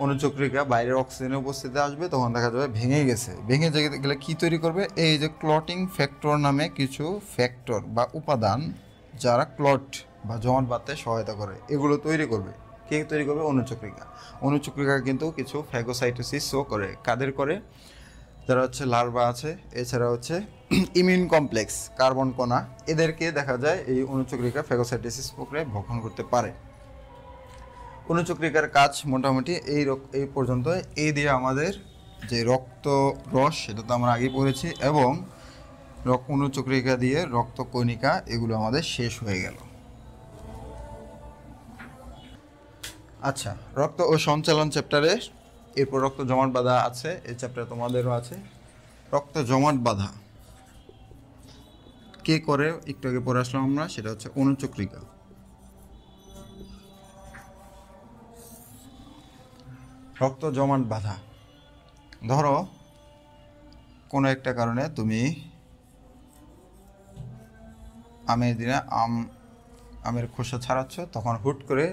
অনুচক্রিকা বাইরের অক্সিজেনের উপস্থিতি আসবে তখন দেখা যাবে ভেঙে গেলে কি তৈরি করবে? এই যে ক্লটিং ফ্যাক্টর নামে কিছু ফ্যাক্টর বা উপাদান, যারা ক্লট বা জমাট বাঁধতে সহায়তা করে, এগুলো তৈরি করবে। কে তৈরি করবে? অনুচক্রিকা কিন্তু কিছু ফ্যাগোসাইটোসিসও করে। কাদের করে? যারা হচ্ছে লার্ভা আছে, এছাড়া হচ্ছে ইমিউন কমপ্লেক্স, কার্বন কণা, এদেরকে দেখা যায় এই অনুচক্রিকা ফ্যাগোসাইটোসিস প্রক্রিয়ায় ভক্ষণ করতে পারে। অনুচক্রিকার কাজ মোটামুটি এই পর্যন্ত। এই দিয়ে আমাদের যে রক্ত রস, সেটা তো আমরা আগেই পড়েছি, এবং অনুচক্রিকা দিয়ে রক্তকণিকা, এগুলো আমাদের শেষ হয়ে গেল। আচ্ছা, রক্ত ও সঞ্চালন চ্যাপ্টারে এরপর রক্ত জমাট বাঁধা আছে, এই চ্যাপ্টারে তোমাদেরও আছে। রক্ত জমাট বাঁধা কে করে একটু আগে পড়ে আসলাম আমরা, সেটা হচ্ছে অনুচক্রিকা। রক্ত জমাট বাঁধা, ধরো কোনো একটা কারণে তুমি আমের দিনে আমের খোসা ছাড়াচ্ছ, তখন হুট করে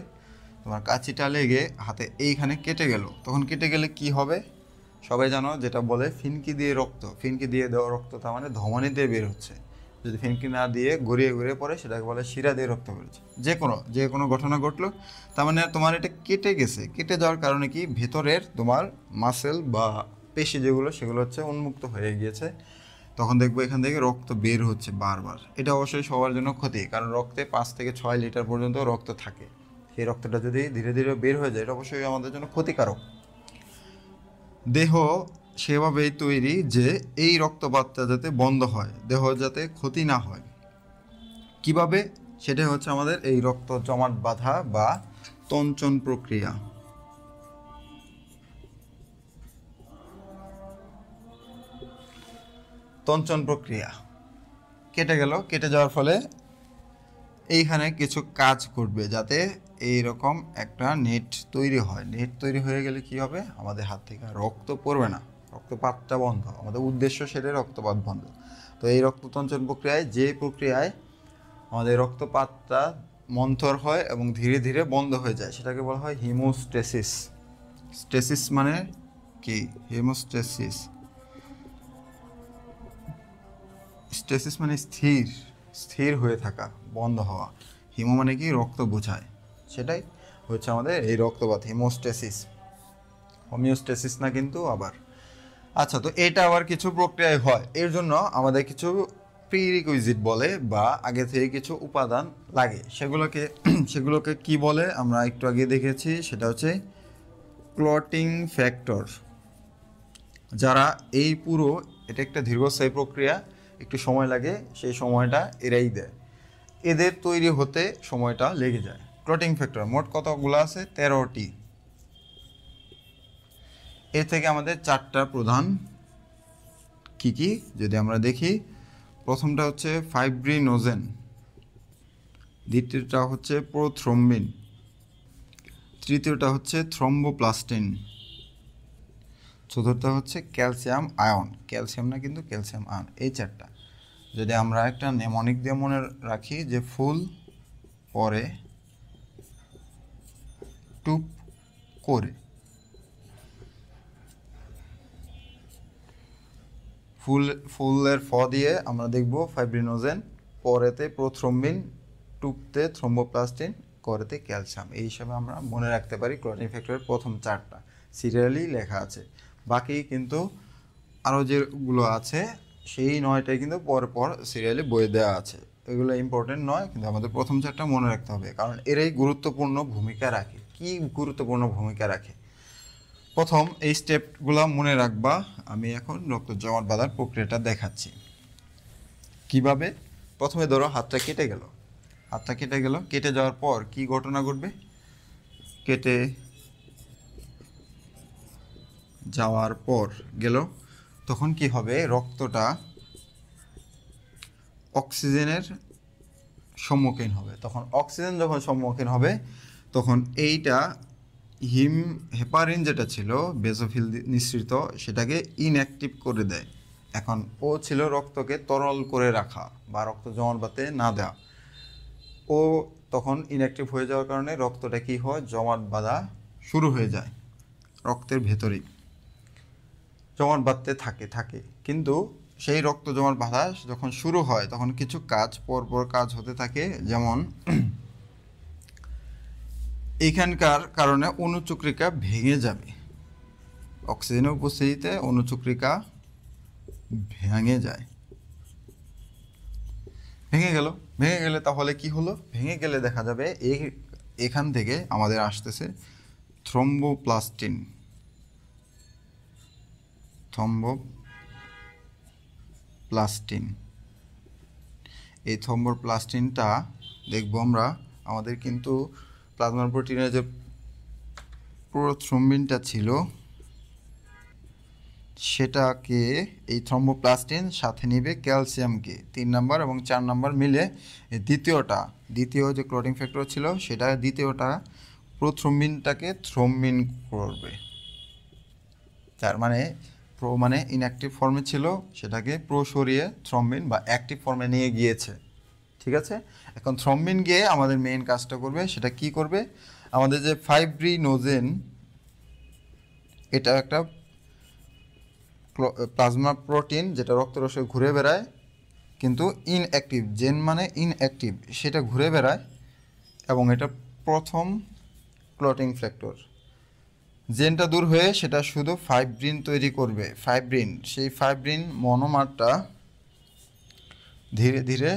তোমার কাঁচিটা লেগে হাতে এইখানে কেটে গেল, তখন কেটে গেলে কি হবে সবাই জানো, যেটা বলে ফিনকি দিয়ে রক্ত, ফিনকি দিয়ে দেওয়া রক্ত তার মানে ধমনী দিয়ে বের হচ্ছে। যদি ফিনকি না দিয়ে গড়িয়ে গড়িয়ে পড়ে সেটাকে বলে শিরা দিয়ে রক্ত বেরোচ্ছে। যে কোনো ঘটনা ঘটলো, তার মানে তোমার এটা কেটে গেছে, কেটে যাওয়ার কারণে কি ভেতরের তোমার মাসেল বা পেশি যেগুলো সেগুলো হচ্ছে উন্মুক্ত হয়ে গিয়েছে, তখন দেখবো এখান থেকে রক্ত বের হচ্ছে বারবার। এটা অবশ্যই সবার জন্য ক্ষতি, কারণ রক্তে 5 থেকে 6 লিটার পর্যন্ত রক্ত থাকে। সেই রক্তটা যদি ধীরে ধীরে বের হয়ে যায় এটা অবশ্যই আমাদের জন্য ক্ষতিকারক। দেহ সেভাবেই তৈরি যে এই রক্তপাতটা যাতে বন্ধ হয়, দেহ যাতে ক্ষতি না হয়। কিভাবে? সেটাই হচ্ছে আমাদের এই রক্ত জমাট বাঁধা বা তঞ্চন প্রক্রিয়া। তঞ্চন প্রক্রিয়া কেটে গেল, কেটে যাওয়ার ফলে এইখানে কিছু কাজ করবে যাতে এই রকম একটা নেট তৈরি হয়। নেট তৈরি হয়ে গেলে কি হবে, আমাদের হাত থেকে রক্ত পড়বে না, রক্তপাতটা বন্ধ। আমাদের উদ্দেশ্য সেটা রক্তপাত বন্ধ। তো এই রক্ততঞ্চন প্রক্রিয়ায়, যে প্রক্রিয়ায় আমাদের রক্তপাতটা মন্থর হয় এবং ধীরে ধীরে বন্ধ হয়ে যায়, সেটাকে বলা হয় হিমোস্টেসিস। স্টেসিস মানে কি? হিমোস্টেসিস, স্টেসিস মানে স্থির, স্থির হয়ে থাকা, বন্ধ হওয়া। হিমো মানে কি? রক্ত বোঝায়। সেটাই হচ্ছে আমাদের এই রক্তপাত, হিমোস্টেসিস। হোমিওস্টেসিস না কিন্তু আবার। আচ্ছা, তো এটা আবার কিছু প্রক্রিয়ায় হয়, এর জন্য আমাদের কিছু প্রিরিকুইজিট বলে বা আগে থেকে কিছু উপাদান লাগে। সেগুলোকে কি বলে আমরা একটু আগে দেখেছি, সেটা হচ্ছে ক্লটিং ফ্যাক্টর। যারা এই পুরো, এটা একটা দীর্ঘস্থায়ী প্রক্রিয়া, একটু সময় লাগে, সেই সময়টা এরাই দেয়। এদের তৈরি হতে সময়টা লেগে যায়। ক্লটিং ফ্যাক্টর মোট কতগুলো আছে? 13টি। এর থেকে আমাদের 4টা প্রধান। কি কি যদি আমরা দেখি, প্রথমটা হচ্ছে ফাইব্রিনোজেন, দ্বিতীয়টা হচ্ছে প্রোথ্রম্বিন, তৃতীয়টা হচ্ছে থ্রম্বোপ্লাস্টিন, চতুর্থ হচ্ছে ক্যালসিয়াম আয়ন। ক্যালসিয়াম না কিন্তু, ক্যালসিয়াম আয়ন। এই 4টা যদি আমরা একটা নেমনিক দিয়ে মনে রাখি যে ফুল পরে টুপ করে, ফুলের ফ দিয়ে আমরা দেখব ফাইব্রিনোজেন, পরেতে প্রোথ্রম্বিন, টুপতে থ্রম্বোপ্লাস্টিন, করেতে ক্যালসিয়াম। এই হিসাবে আমরা মনে রাখতে পারি ক্লটিং ফ্যাক্টরের প্রথম 4টা সিরিয়ালি লেখা আছে। বাকি কিন্তু আরও যেগুলো আছে সেই 9টাই কিন্তু পর সিরিয়ালি বই দেওয়া আছে। এগুলো ইম্পর্টেন্ট নয়, কিন্তু আমাদের প্রথম 4টা মনে রাখতে হবে, কারণ এরাই গুরুত্বপূর্ণ ভূমিকা রাখে। কি গুরুত্বপূর্ণ ভূমিকা রাখে? প্রথম এই স্টেপগুলো মনে রাখবা। আমি এখন রক্ত জমাট বাঁধার প্রক্রিয়াটা দেখাচ্ছি কিভাবে। প্রথমে ধরো হাতটা কেটে গেল, কেটে যাওয়ার পর কি ঘটনা ঘটবে? কেটে যাওয়ার পর গেল, তখন কি হবে? রক্তটা অক্সিজেনের সম্মুখীন হবে। তখন অক্সিজেন যখন সম্মুখীন হবে, তখন এইটা হেপারিন যেটা ছিল বেসোফিল নিঃসৃত, সেটাকে ইনঅ্যাক্টিভ করে দেয়। এখন ও ছিল রক্তকে তরল করে রাখা বা রক্ত জমাট বাঁধতে না দেওয়া। ও তখন ইনঅ্যাক্টিভ হয়ে যাওয়ার কারণে রক্তটা কি হয়? জমাট বাঁধা শুরু হয়ে যায়, রক্তের ভেতরেই জমাট বাঁধতে থাকে। কিন্তু সেই রক্ত জমাট বাঁধা যখন শুরু হয়, তখন কিছু কাজ পরপর কাজ হতে থাকে। যেমন এইখানকার কারণে অণুচক্রিকা ভেঙে যাবে, অক্সিজেনের উপস্থিতিতে অণুচক্রিকা ভেঙে যায়। ভেঙে গেলে তাহলে কি হলো? ভেঙে গেলে দেখা যাবে এখান থেকে আমাদের আসতেছে থ্রম্বোপ্লাস্টিন। এই থ্রম্বোপ্লাস্টিনটা দেখবো আমরা, আমাদের কিন্তু প্লাজমা প্রোটিনের যে প্রোথ্রম্বিনটা ছিল সেটাকে এই থ্রম্বোপ্লাস্টিন সাথে নিবে ক্যালসিয়ামকে। 3 নাম্বার এবং 4 নাম্বার মিলে দ্বিতীয় যে ক্লটিং ফ্যাক্টর ছিল সেটা দ্বিতীয়টা প্রোথ্রম্বিনটাকে থ্রম্বিন করবে। তার মানে প্রো মানে ইনঅ্যাক্টিভ ফর্মে ছিল, সেটাকে প্রো সরিয়ে থ্রম্বিন বা অ্যাক্টিভ ফর্মে নিয়ে গিয়েছে। ঠিক আছে, এখন থ্রম্বিন গিয়ে আমাদের মেইন কাজটা করবে। সেটা কি করবে? আমাদের যে ফাইব্রিনোজেন, এটা একটা প্লাজমা প্রোটিন যেটা রক্তরসে ঘুরে বেড়ায়, কিন্তু ইনঅ্যাক্টিভ, জেন মানে ইনঅ্যাক্টিভ, সেটা ঘুরে বেড়ায় এবং এটা প্রথম ক্লটিং ফ্যাক্টর। জেনটা দূর হয়ে সেটা শুধু ফাইব্রিন তৈরি করবে, ফাইব্রিন, সেই ফাইব্রিন মনোমারটা ধীরে ধীরে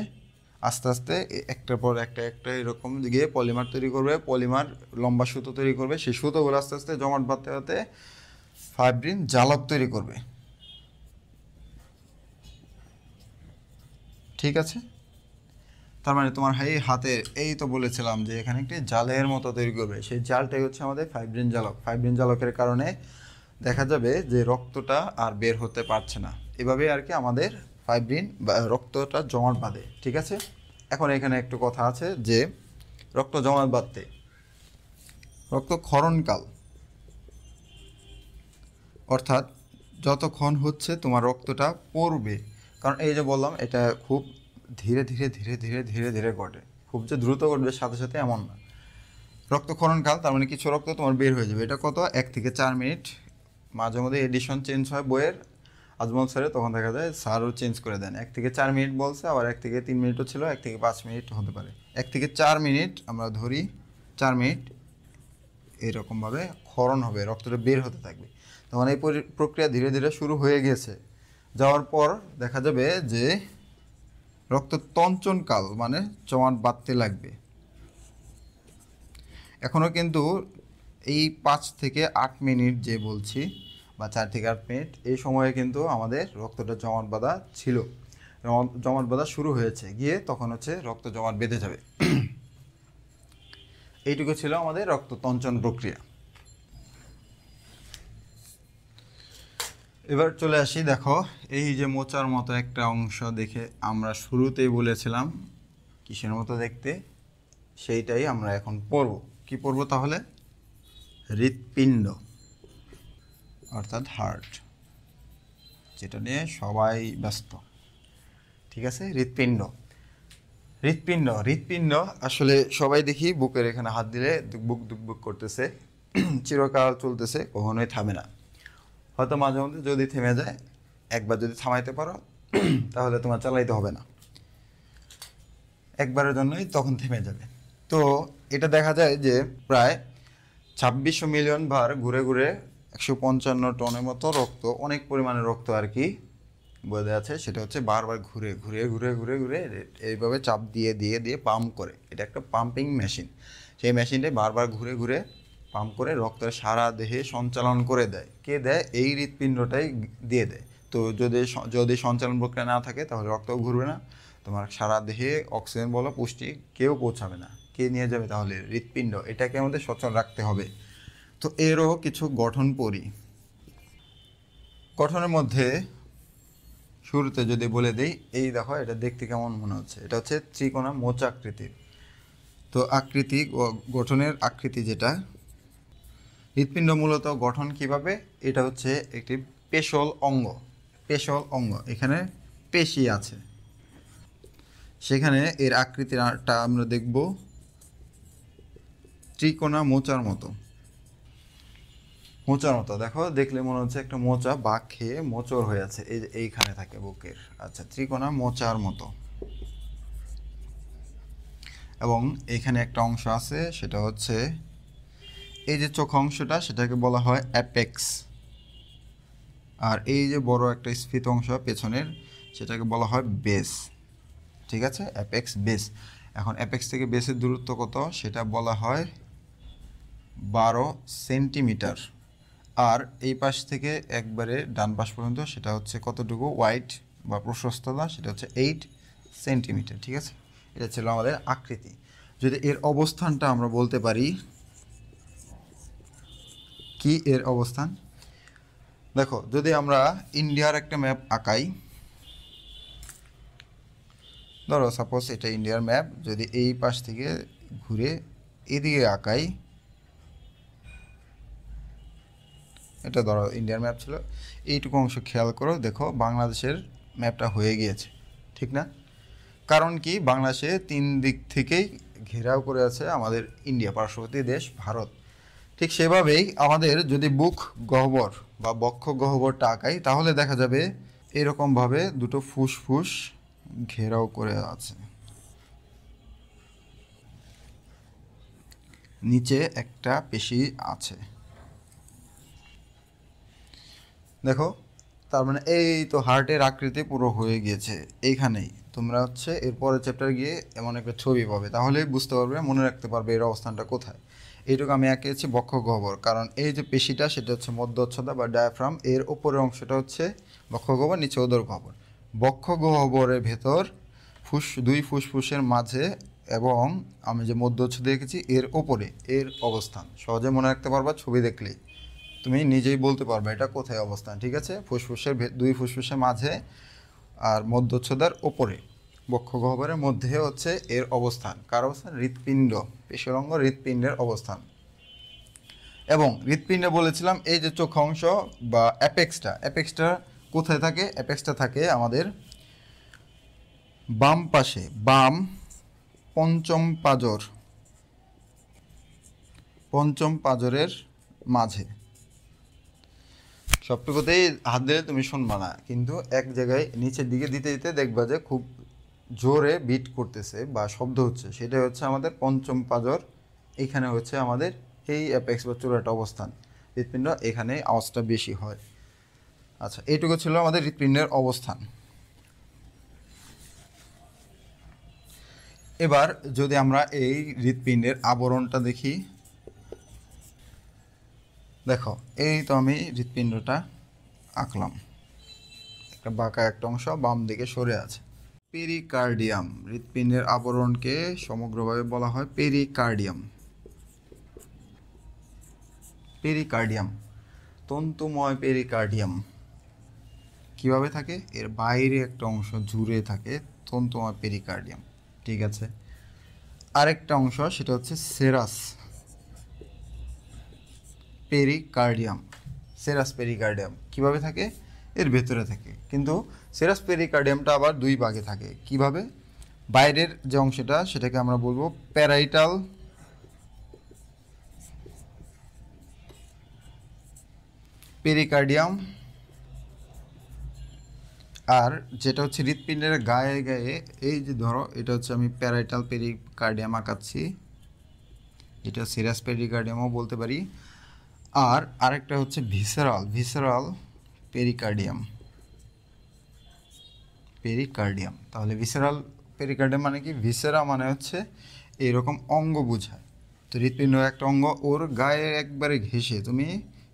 আস্তে আস্তে একটার পর একটা এরকম গিয়ে পলিমার তৈরি করবে, পলিমার লম্বা সুতো তৈরি করবে, সেই সুতোগুলো আস্তে আস্তে জমাট বাঁধতে বাঁধতে ফাইব্রিন জালক তৈরি করবে। ঠিক আছে, তার মানে তোমার হাতে এই তো বলেছিলাম যে এখানে একটি জালের মতো তৈরি করবে, সেই জালটাই হচ্ছে আমাদের ফাইব্রিন জালক। ফাইব্রিন জালকের কারণে দেখা যাবে যে রক্তটা আর বের হতে পারছে না, এভাবে আর কি আমাদের ফাইব্রিন বা রক্তটা জমাট বাঁধে। ঠিক আছে, এখন এখানে একটু কথা আছে যে রক্ত জমাট বাঁধতে রক্তক্ষরণকাল, অর্থাৎ যতক্ষণ হচ্ছে তোমার রক্তটা পড়বে, কারণ এই যে বললাম এটা খুব ধীরে ধীরে ধীরে ধীরে ধীরে ধীরে ঘটে, খুব যে দ্রুত ঘটবে সাথে সাথে এমন না। রক্তক্ষরণকাল তার মানে কিছু রক্ত তোমার বের হয়ে যাবে, এটা কত 1 থেকে 4 মিনিট। মাঝে মধ্যে এডিশন চেঞ্জ হয় বইয়ের, আজমল স্যারে, তখন দেখা যায় স্যারও চেঞ্জ করে দেন, 1 থেকে 4 মিনিট বলছে, আবার 1 থেকে 3 মিনিটও ছিল, 1 থেকে 5 মিনিট হতে পারে। 1 থেকে 4 মিনিট আমরা ধরি, 4 মিনিট এরকমভাবে ক্ষরণ হবে, রক্তটা বের হতে থাকবে। তখন এই প্রক্রিয়া ধীরে ধীরে শুরু হয়ে গেছে, যাওয়ার পর দেখা যাবে যে রক্ত তঞ্চনকাল মানে জমাট বাঁধতে লাগবে। এখনও কিন্তু এই 5 থেকে 8 মিনিট যে বলছি, বা 4 থেকে 8 মিনিট, এই সময়ে কিন্তু আমাদের রক্তটা জমাট বাঁধা ছিল, জমাট বাঁধা শুরু হয়েছে গিয়ে, তখন হচ্ছে রক্ত জমাট বেঁধে যাবে। এইটুকু ছিল আমাদের রক্ত তঞ্চন প্রক্রিয়া। এবার চলে আসি, দেখো এই যে মোচার মতো একটা অংশ দেখে আমরা শুরুতেই বলেছিলাম কিসের মতো দেখতে, সেইটাই আমরা এখন পড়ব। কি পড়ব তাহলে? হৃৎপিণ্ড, অর্থাৎ হার্ট, যেটা নিয়ে সবাই ব্যস্ত। ঠিক আছে, হৃৎপিণ্ড। হৃৎপিণ্ড হৃৎপিণ্ড আসলে সবাই দেখি বুকের এখানে হাত দিলে দুকবুক দুকবুক করতেছে, চিরকাল চলতেছে, কখনোই থামে না। হয়তো মাঝে মধ্যে যদি থেমে যায়, একবার যদি থামাইতে পারো তাহলে তোমার চালাইতে হবে না, একবারের জন্যই তখন থেমে যাবে। তো এটা দেখা যায় যে প্রায় 2600 মিলিয়ন বার ঘুরে ঘুরে 155 টনের মতো রক্ত, অনেক পরিমাণে রক্ত আর কি বোঝা আছে, সেটা হচ্ছে বারবার ঘুরে ঘুরে ঘুরে ঘুরে ঘুরে এইভাবে চাপ দিয়ে দিয়ে দিয়ে পাম্প করে। এটা একটা পাম্পিং মেশিন, সেই মেশিনটা বারবার ঘুরে ঘুরে পাম্প করে রক্তের সারা দেহে সঞ্চালন করে দেয়। কে দেয়? এই হৃৎপিণ্ডটাই দিয়ে দেয়। তো যদি সঞ্চালন প্রক্রিয়া না থাকে তাহলে রক্তও ঘুরবে না, তোমার সারা দেহে অক্সিজেন বলো পুষ্টি কেউ পৌঁছাবে না। কে নিয়ে যাবে তাহলে? হৃৎপিণ্ড। এটাকে আমাদের সচল রাখতে হবে। তো এরও কিছু গঠন পড়ি। গঠনের মধ্যে শুরুতে যদি বলে দিই, এই দেখো এটা দেখতে কেমন মনে হচ্ছে, এটা হচ্ছে ত্রিকোণা মোচা আকৃতির। তো আকৃতি, গঠনের আকৃতি যেটা, হৃৎপিণ্ড মূলত গঠন কিভাবে, এটা হচ্ছে একটি পেশল অঙ্গ। পেশল অঙ্গ, এখানে পেশি আছে, সেখানে এর আকৃতিটা আমরা দেখব ত্রিকোণা মোচার মতো। মোচার মতো দেখো, দেখলে মনে হচ্ছে একটা মোচা বাঘ খেয়ে মোচর হয়ে আছে, এইখানে থাকে বুকের। আচ্ছা, ত্রিকোণা মোচার মতো। এবং এখানে একটা অংশ আছে, সেটা হচ্ছে এই যে চোখ অংশটা, সেটাকে বলা হয় অ্যাপেক্স। আর এই যে বড় একটা স্ফীত অংশ পেছনের, সেটাকে বলা হয় বেস। ঠিক আছে, অ্যাপেক্স বেস। এখন অ্যাপেক্স থেকে বেসের দূরত্ব কত, সেটা বলা হয় 12 সেন্টিমিটার। আর এই পাশ থেকে একবারে ডান পাশ পর্যন্ত সেটা হচ্ছে কতটুকু ওয়াইড বা প্রশস্ততা, সেটা হচ্ছে 8 সেন্টিমিটার। ঠিক আছে, এটা ছিল আমাদের আকৃতি। যদি এর অবস্থানটা আমরা বলতে পারি, কি এর অবস্থান, দেখো যদি আমরা ইন্ডিয়ার একটা ম্যাপ আঁকাই, ধরো সাপোজ এটা ইন্ডিয়ার ম্যাপ, যদি এই পাশ থেকে ঘুরে এদিকে আঁকাই, এটা ধরো ইন্ডিয়ার ম্যাপ ছিল, এইটুকু অংশ খেয়াল করো, দেখো বাংলাদেশের ম্যাপটা হয়ে গিয়েছে, ঠিক না? কারণ কি, বাংলাদেশে 3 দিক থেকেই ঘেরাও করে আছে আমাদের ইন্ডিয়া, পার্শ্ববর্তী দেশ ভারত। ঠিক সেভাবেই আমাদের যদি বুক গহ্বর বা বক্ষ গহ্বরটা আঁকাই তাহলে দেখা যাবে এরকমভাবে দুটো ফুসফুস ঘেরাও করে আছে, নিচে একটা পেশি আছে। দেখো, তার মানে এই তো হার্টের আকৃতি পুরো হয়ে গিয়েছে। এইখানেই তোমরা হচ্ছে এরপরের চ্যাপ্টার গিয়ে এমন একটা ছবি পাবে, তাহলে বুঝতে পারবে, মনে রাখতে পারবে এর অবস্থানটা কোথায়। এইটুকু আমি এঁকেছি বক্ষ গহ্বর, কারণ এই যে পেশিটা সেটা হচ্ছে মধ্যচ্ছদা বা ডায়াফ্রাম, এর উপরের অংশটা হচ্ছে বক্ষ গহ্বর, নিচে উদর গহ্বর। বক্ষ গহ্বরের ভেতর দুই ফুসফুসের মাঝে এবং আমি যে মধ্যচ্ছদে এঁকেছি এর ওপরে এর অবস্থান সহজে মনে রাখতে পারবা ছবি দেখলেই। তুমি নিজেই বলতে পারবে এটা কোথায় অবস্থান, ঠিক আছে? ফুসফুসের দুই ফুসফুসের মাঝে আর মধ্যচ্ছদার ওপরে বক্ষ গহ্বরের মধ্যে হচ্ছে এর অবস্থান। কার অবস্থান? হৃৎপিণ্ড, পেশির অঙ্গ হৃৎপিণ্ডের অবস্থান। এবং হৃৎপিণ্ডে বলেছিলাম এই যে চোখ অংশ বা অ্যাপেক্সটা কোথায় থাকে? অ্যাপেক্সটা থাকে আমাদের বাম পাশে, বাম পঞ্চম পাঁজরের মাঝে। সবটুকুতেই হাত দিলে তুমি শুনবা না, কিন্তু এক জায়গায় নিচের দিকে দিতে দিতে দেখবা যে খুব জোরে বিট করতেছে বা শব্দ হচ্ছে, সেটা হচ্ছে আমাদের পঞ্চম পাঁজর। এখানে হচ্ছে আমাদের এই অ্যাপেক্স বা চূড়াটা অবস্থান, হৃৎপিণ্ড, এখানে আওয়াজটা বেশি হয়। আচ্ছা, এইটুকু ছিল আমাদের হৃৎপিণ্ডের অবস্থান। এবার যদি আমরা এই হৃৎপিণ্ডের আবরণটা দেখি, দেখো এই তো আমি হৃৎপিণ্ডটা আঁকলাম, একটা বাঁকা একটা অংশ বাম দিকে সরে আছে। পেরিকার্ডিয়াম, হৃৎপিণ্ডের আবরণকে সমগ্রভাবে বলা হয় পেরিকার্ডিয়াম। পেরিকার্ডিয়াম, তন্তুময় পেরিকার্ডিয়াম কিভাবে থাকে? এর বাইরে একটা অংশ জুড়ে থাকে, তন্তুময় পেরিকার্ডিয়াম, ঠিক আছে? আরেকটা অংশ সেটা হচ্ছে সেরাস পেরিকার্ডিয়াম। সেরাস পেরিকার্ডিয়াম কিভাবে থাকে? এর ভেতরে থাকে, কিন্তু সেরাস পেরিকার্ডিয়ামটা আবার দুই ভাগে থাকে। কিভাবে? বাইরের যে অংশটা সেটাকে আমরা বলবো প্যারাইটাল পেরিকার্ডিয়াম, আর যেটা হচ্ছে হৃৎপিণ্ডের গায়ে গায়ে, এই যে ধরো এটা হচ্ছে আমি প্যারাইটাল পেরিকার্ডিয়াম আঁকাচ্ছি, এটা সিরাস পেরিকার্ডিয়ামও বলতে পারি। আর আরেকটা হচ্ছে ভিসেরাল পেরিকার্ডিয়াম। তাহলে ভিসেরাল পেরিকার্ডিয়াম মানে কি? ভিসেরা মানে হচ্ছে এরকম অঙ্গ বোঝায়। তো হৃৎপিণ্ড একটা অঙ্গ, ওর গায়ে একবারে ঘেঁষে তুমি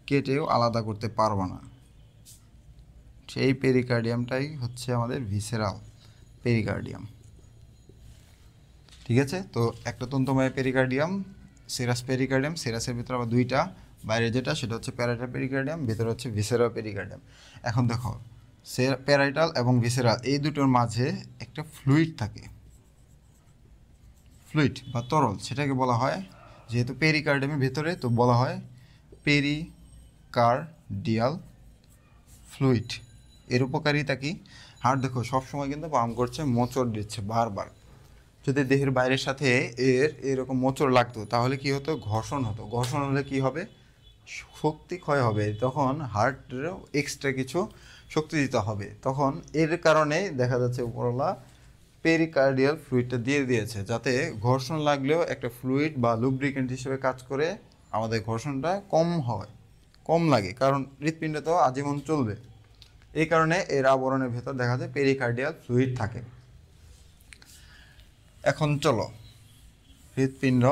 কেটেও আলাদা করতে পারবে না, সেই পেরিকার্ডিয়ামটাই হচ্ছে আমাদের ভিসেরাল পেরিকার্ডিয়াম, ঠিক আছে? তো একটা তন্তুময় পেরিকার্ডিয়াম, সেরাস পেরিকার্ডিয়াম, সেরাসের ভিতরে আবার দুইটা, বাইরে যেটা সেটা হচ্ছে প্যারাইটাল পেরিকার্ডিয়াম, ভিতরে হচ্ছে ভিসেরাল পেরিকার্ডিয়াম। এখন দেখো, প্যারাইটাল এবং ভিসেরাল এই দুটোর মাঝে একটা ফ্লুইড থাকে, ফ্লুইড বা তরল, সেটাকে বলা হয়, যেহেতু পেরিকার্ডিয়ামের ভেতরে, তো বলা হয় পেরিকার্ডিয়াল ফ্লুইড। এর উপকারিতা কি? হার্ট দেখো সবসময় কিন্তু পাম্প করছে, মোচড় দিচ্ছে বারবার। যদি দেহের বাইরের সাথে এরকম মোচড় লাগতো তাহলে কি হতো? ঘর্ষণ হতো। ঘর্ষণ হলে কি হবে? শক্তি ক্ষয় হবে, তখন হার্টেরও এক্সট্রা কিছু শক্তি দিতে হবে। তখন এর কারণে দেখা যাচ্ছে উপরওয়ালা পেরিকার্ডিয়াল ফ্লুইডটা দিয়ে দিয়েছে, যাতে ঘর্ষণ লাগলেও একটা ফ্লুইড বা লুব্রিকেন্ট হিসেবে কাজ করে আমাদের ঘর্ষণটা কম লাগে, কারণ হৃৎপিণ্ড তো আজীবন চলবে। এই কারণে এর আবরণের ভেতর দেখা যায় পেরিকার্ডিয়াল ফ্লুইড থাকে। এখন চলো হৃৎপিণ্ড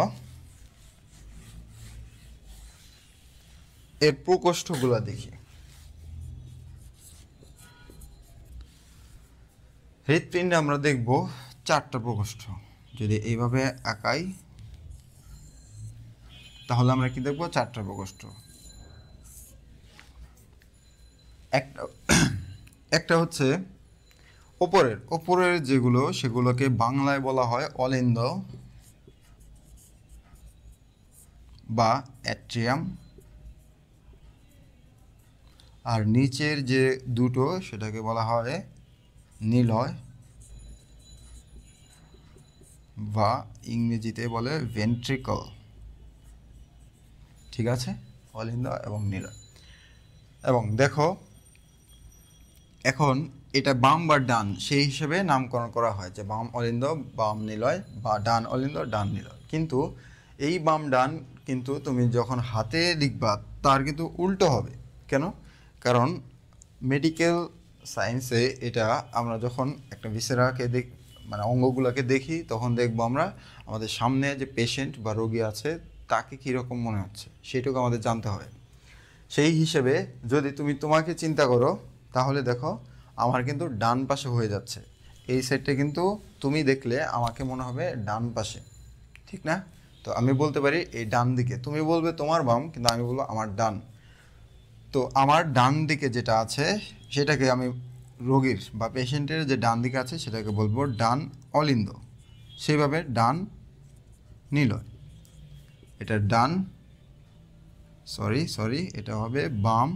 এর প্রকোষ্ঠগুলো দেখি। হৃৎপিণ্ডে আমরা দেখব 4টা প্রকোষ্ঠ। যদি এইভাবে আঁকাই তাহলে আমরা কি দেখব? 4টা প্রকোষ্ঠ। একটা হচ্ছে ওপরের যেগুলো, সেগুলোকে বাংলায় বলা হয় অলিন্দ বা অ্যাট্রিয়াম, আর নিচের যে দুটো সেটাকে বলা হয় নিলয় বা ইংরেজিতে বলে ভেন্ট্রিকল, ঠিক আছে, অলিন্দ এবং নিলয়। এবং দেখো এখন এটা বাম বা ডান সেই হিসেবে নামকরণ করা হয়, যে বাম অলিন্দ বাম নিলয় বা ডান অলিন্দ ডান নিলয়। কিন্তু এই বাম ডান কিন্তু তুমি যখন হাতে লিখবা তার কিন্তু উল্টো হবে। কেন? কারণ মেডিকেল সায়েন্সে এটা আমরা যখন একটা ভিসেরাকে মানে অঙ্গগুলোকে দেখি তখন দেখবো আমরা আমাদের সামনে যে পেশেন্ট বা রোগী আছে তাকে কীরকম মনে হচ্ছে সেটুকু আমাদের জানতে হবে। সেই হিসেবে যদি তুমি তোমাকে চিন্তা করো তাহলে দেখো আমার কিন্তু ডান পাশে হয়ে যাচ্ছে, এই সাইডটা কিন্তু তুমি দেখলে আমাকে মনে হবে ডান পাশে, ঠিক না? তো আমি বলতে পারি এই ডান দিকে, তুমি বলবে তোমার বাম, কিন্তু আমি বলবো আমার ডান। তো আমার ডান দিকে যেটা আছে সেটাকে আমি রোগীর বা পেশেন্টের যে ডান দিকে আছে সেটাকে বলবো ডান অলিন্দ, সেইভাবে ডান নিলয়। এটা ডান সরি এটা হবে বাম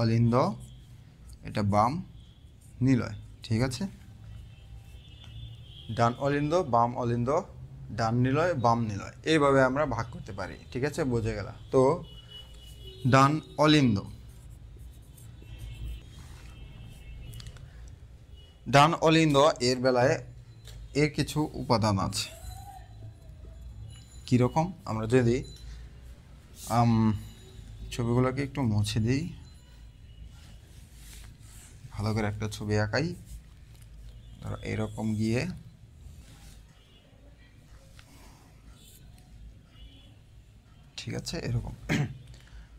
অলিন্দ, এটা বাম নিলয়, ঠিক আছে? ডান অলিন্দ বাম অলিন্দ, ডান নিলয় বাম নিলয়, এইভাবে আমরা ভাগ করতে পারি, ঠিক আছে? বোঝা গেল? তো ডান অলিন্দ, ডান অলিন্দ এর বেলায় এর কিছু উপাদান আছে। কীরকম? আমরা যদি ছবিগুলোকে একটু মুছে দিই, ভালো করে একটা ছবি আঁকাই, ধরো এরকম গিয়ে ঠিক আছে, এরকম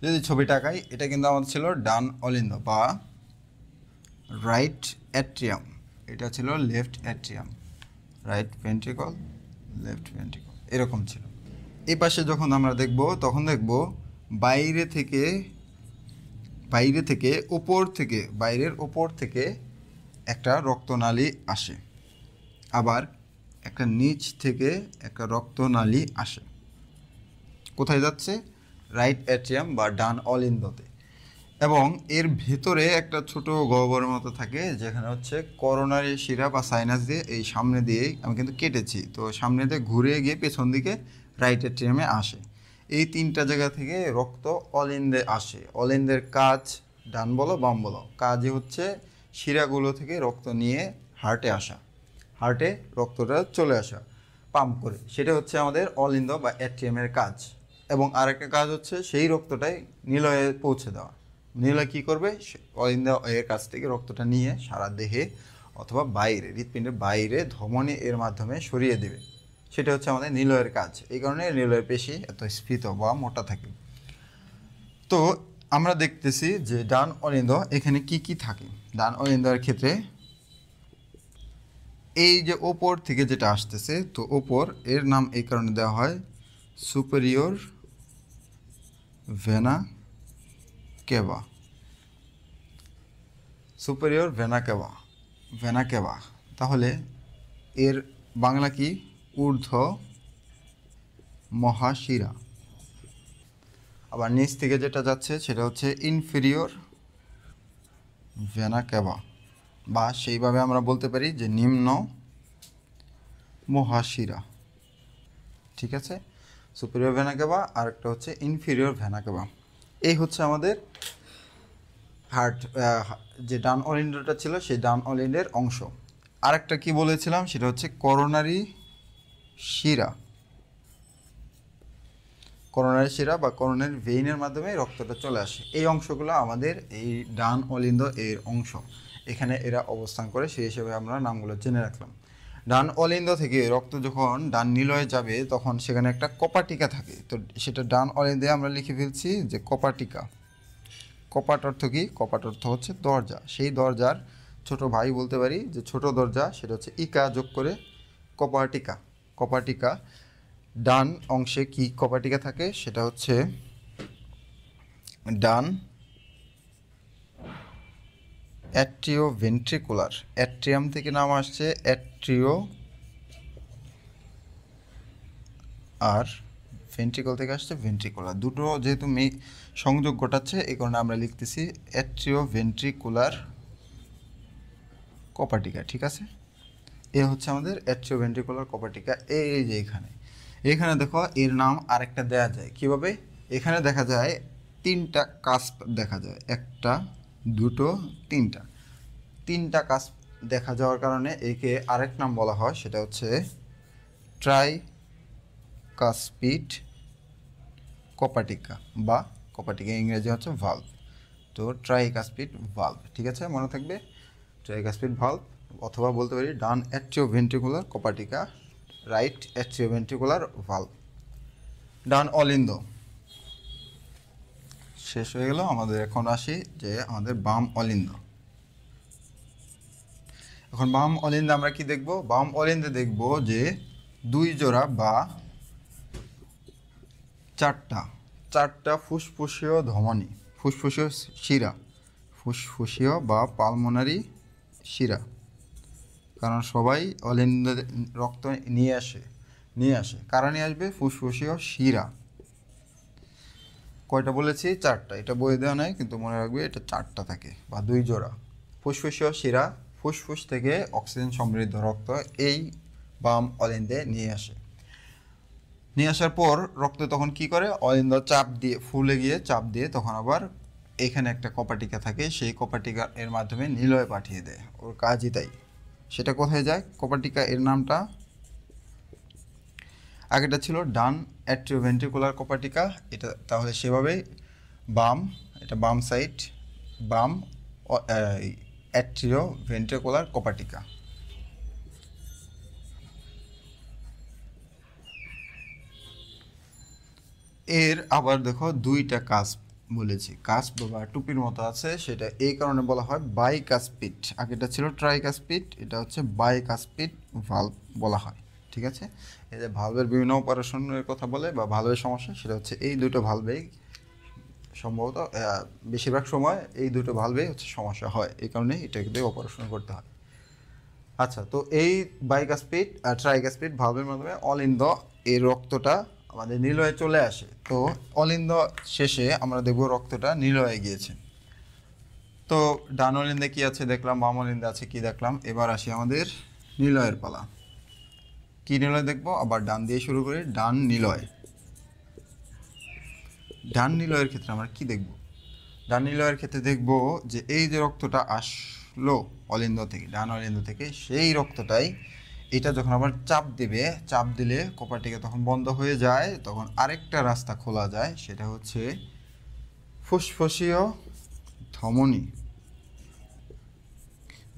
যদি ছবিটা আঁকাই, এটা কিন্তু আমাদের ছিল ডান অলিন্দ বা রাইট অ্যাট্রিয়াম, এটা ছিল left atrium, right ventricle left ventricle, এরকম ছিল। এই পাশে যখন আমরা দেখব তখন দেখব বাইরে থেকে বাইরের ওপর থেকে একটা রক্তনালী আসে, আবার একটা নিচ থেকে একটা রক্তনালী আসে। কোথায় যাচ্ছে? রাইট অ্যাট্রিয়াম বা ডান অলিন্দতে। এবং এর ভেতরে একটা ছোট গহ্বরের মতো থাকে যেখানে হচ্ছে করোনারি শিরা বা সাইনাস দিয়ে, এই সামনে দিয়েই আমি কিন্তু কেটেছি, তো সামনে দিয়ে ঘুরে গিয়ে পেছন দিকে রাইট অ্যাট্রিয়ামে আসে। এই তিনটা জায়গা থেকে রক্ত অলিন্দে আসে। অলিন্দের কাজ ডান বলো বাম বলো, কাজই হচ্ছে শিরাগুলো থেকে রক্ত নিয়ে হার্টে আসা, হার্টে রক্তটা চলে আসা পাম্প করে, সেটা হচ্ছে আমাদের অলিন্দ বা অ্যাট্রিয়ামের কাজ। এবং আরেকটা কাজ হচ্ছে সেই রক্তটাই নিলয়ে পৌঁছে দেওয়া। নিলয় কী করবে? অলিন্দ এর কাছ থেকে রক্তটা নিয়ে সারা দেহে অথবা বাইরে হৃৎপিণ্ডের বাইরে ধমনী এর মাধ্যমে সরিয়ে দেবে, সেটা হচ্ছে আমাদের নিলয়ের কাজ। এই কারণে নিলয়ের পেশি এত স্ফীত বা মোটা থাকে। তো আমরা দেখতেছি যে ডান অলিন্দ এখানে কি কি থাকে। ডান অলিন্দের ক্ষেত্রে এই যে ওপর থেকে যেটা আসতেছে, তো ওপর এর নাম এই কারণে দেওয়া হয় সুপেরিয়র ভেনা কেভা, সুপেরিয়র ভেনা কেভা। তাহলে এর বাংলা কি? ঊর্ধ্ব মহাশিরা। আবার নিচ থেকে যেটা যাচ্ছে সেটা হচ্ছে ইনফেরিয়র ভেনা কেভা, বা সেইভাবে আমরা বলতে পারি যে নিম্ন মহাশিরা, ঠিক আছে? সুপেরিয়র ভেনা কেভা আর একটা হচ্ছে ইনফেরিয়র ভেনা কেভা। এই হচ্ছে আমাদের হার্ট, যে ডান অলিন্ডটা ছিল সেই ডান অলিন্ডের অংশ। আরেকটা কি বলেছিলাম সেটা হচ্ছে করোনারি শিরা, করোনারি শিরা বা করোনারি ভেইনের মাধ্যমে রক্তটা চলে আসে। এই অংশগুলো আমাদের এই ডান অলিন্দ এর অংশ, এখানে এরা অবস্থান করে, সেই হিসেবে আমরা নামগুলো জেনে রাখলাম। ডান অলিন্দ থেকে রক্ত যখন ডান নিলয়ে যাবে তখন সেখানে একটা কপাটিকা থাকে, তো সেটা ডান অলিন্দে আমরা লিখে ফেলছি যে কপাটিকা। কপাট অর্থ কি? কপাট অর্থ হচ্ছে দরজা, সেই দরজার ছোট ভাই বলতে পারি যে ছোট দরজা, সেটা হচ্ছে ইকা যোগ করে কপাটিকা। কপাটিকা ডান অংশে কি কপাটিকা থাকে? সেটা হচ্ছে ডান অ্যাট্রিও ভেন্ট্রিকুলার, অ্যাট্রিয়াম থেকে নাম আসছে অ্যাট্রিও, আর ভেন্ট্রিকল থেকে আসছে ভেন্ট্রিকুলার। দুটো যেহেতু সংযোগ ঘটাচ্ছে এই কারণে আমরা লিখতেছি অ্যাট্রিও ভেন্ট্রিকুলার কপাটিকা, ঠিক আছে? এ হচ্ছে আমাদের অ্যাট্রিওভেন্ট্রিকুলার কপার্টিকা। এই যে এখানে দেখো এর নাম আরেকটা দেয়া যায় কিভাবে, এখানে দেখা যায় তিনটা কাস্প দেখা যায়, একটা দুটো তিনটা কাস্প দেখা যাওয়ার কারণে একে আরেক নাম বলা হয়, সেটা হচ্ছে ট্রাই কাস্পিড কপার্টিকা বা কপার্টিকা, ইংরেজি হচ্ছে ভালভ। তো ট্রাইকাসপিড ভালভ, ঠিক আছে, মনে থাকবে ট্রাইকাসপিড ভালভ, অথবা বলতে পারি ডান অ্যাট্রিওভেন্ট্রিকুলার কপার্টিকা, রাইট অ্যাট্রিওভেন্ট্রিকুলার ভালভ। ডান অলিন্দ শেষ হয়ে গেল আমাদের। এখন আসি যে আমাদের বাম অলিন্দ। এখন বাম অলিন্দে আমরা কি দেখব? বাম অলিন্দে দেখব যে দুই জোড়া বা চারটা ফুসফুসীয় ধমনী, ফুসফুসীয় শিরা, ফুসফুসীয় বা পালমোনারি শিরা, কারণ সবাই অলিন্দে রক্ত নিয়ে আসে কারা নিয়ে আসবে? ফুসফুসীয় শিরা। কয়টা বলেছি? চারটা, এটা বই দেওয়া নাই কিন্তু মনে রাখবে এটা চারটা থাকে বা দুই জোড়া। ফুসফুসীয় শিরা ফুসফুস থেকে অক্সিজেন সমৃদ্ধ রক্ত এই বাম অলিন্দে নিয়ে আসার পর রক্ত তখন কি করে? অলিন্দ চাপ দিয়ে ফুলে গিয়ে চাপ দিয়ে তখন আবার এখানে একটা কপার্টিকা থাকে, সেই কপার্টিকা এর মাধ্যমে নিলয়ে পাঠিয়ে দেয়, ওর কাজই তাই। সেটা কোথায় যায় কপার্টিকা? এর নামটা আগেটা ছিল ডান অ্যাট্রিওভেন্ট্রিকুলার কপার্টিকা, এটা তাহলে সেভাবেই বাম, এটা বাম সাইড, বাম অ্যাট্রিওভেন্ট্রিকুলার কপার্টিকা। এর আবার দেখো দুইটা কাস্প বলেছি, কাস্প বা টুপির মতো আছে, সেটা এই কারণে বলা হয় বাইকাসপিড। আগেটা ছিল ট্রাইকাসপিড, এটা হচ্ছে বাইকাসপিড ভালভ বলা হয়, ঠিক আছে। এই যে ভালভের বিভিন্ন অপারেশনের কথা বলে বা ভালভের সমস্যা, সেটা হচ্ছে এই দুটো ভালভেই সম্ভবত বেশিরভাগ সময় এই দুটো ভালভেই হচ্ছে সমস্যা হয়, এই কারণে এটাকে দিয়ে অপারেশন করতে হয়। আচ্ছা, তো এই বাইকাসপিড আর ট্রাইকাসপিড ভালভের মাধ্যমে অলিন্দ এই রক্তটা আমাদের নিলয়ে চলে আসে। তো অলিন্দ শেষে আমরা দেখব রক্তটা নিলয়ে গিয়েছে। তো ডান অলিন্দে কি আছে দেখলাম, বাম অলিন্দে আছে কি দেখলাম, এবার আসি আমাদের নিলয়ের পালা। কি নিলয় দেখবো? আবার ডান দিয়ে শুরু করি, ডান নিলয়। ডান নিলয়ের ক্ষেত্রে আমরা কি দেখব? ডান নিলয়ের ক্ষেত্রে দেখব যে এই যে রক্তটা আসলো অলিন্দ থেকে, ডান অলিন্দ থেকে, সেই রক্তটাই এটা যখন আবার চাপ দিলে কপার্টিকা তখন বন্ধ হয়ে যায়, তখন আরেকটা রাস্তা খোলা যায়, সেটা হচ্ছে ফুসফুসীয় ধমনী।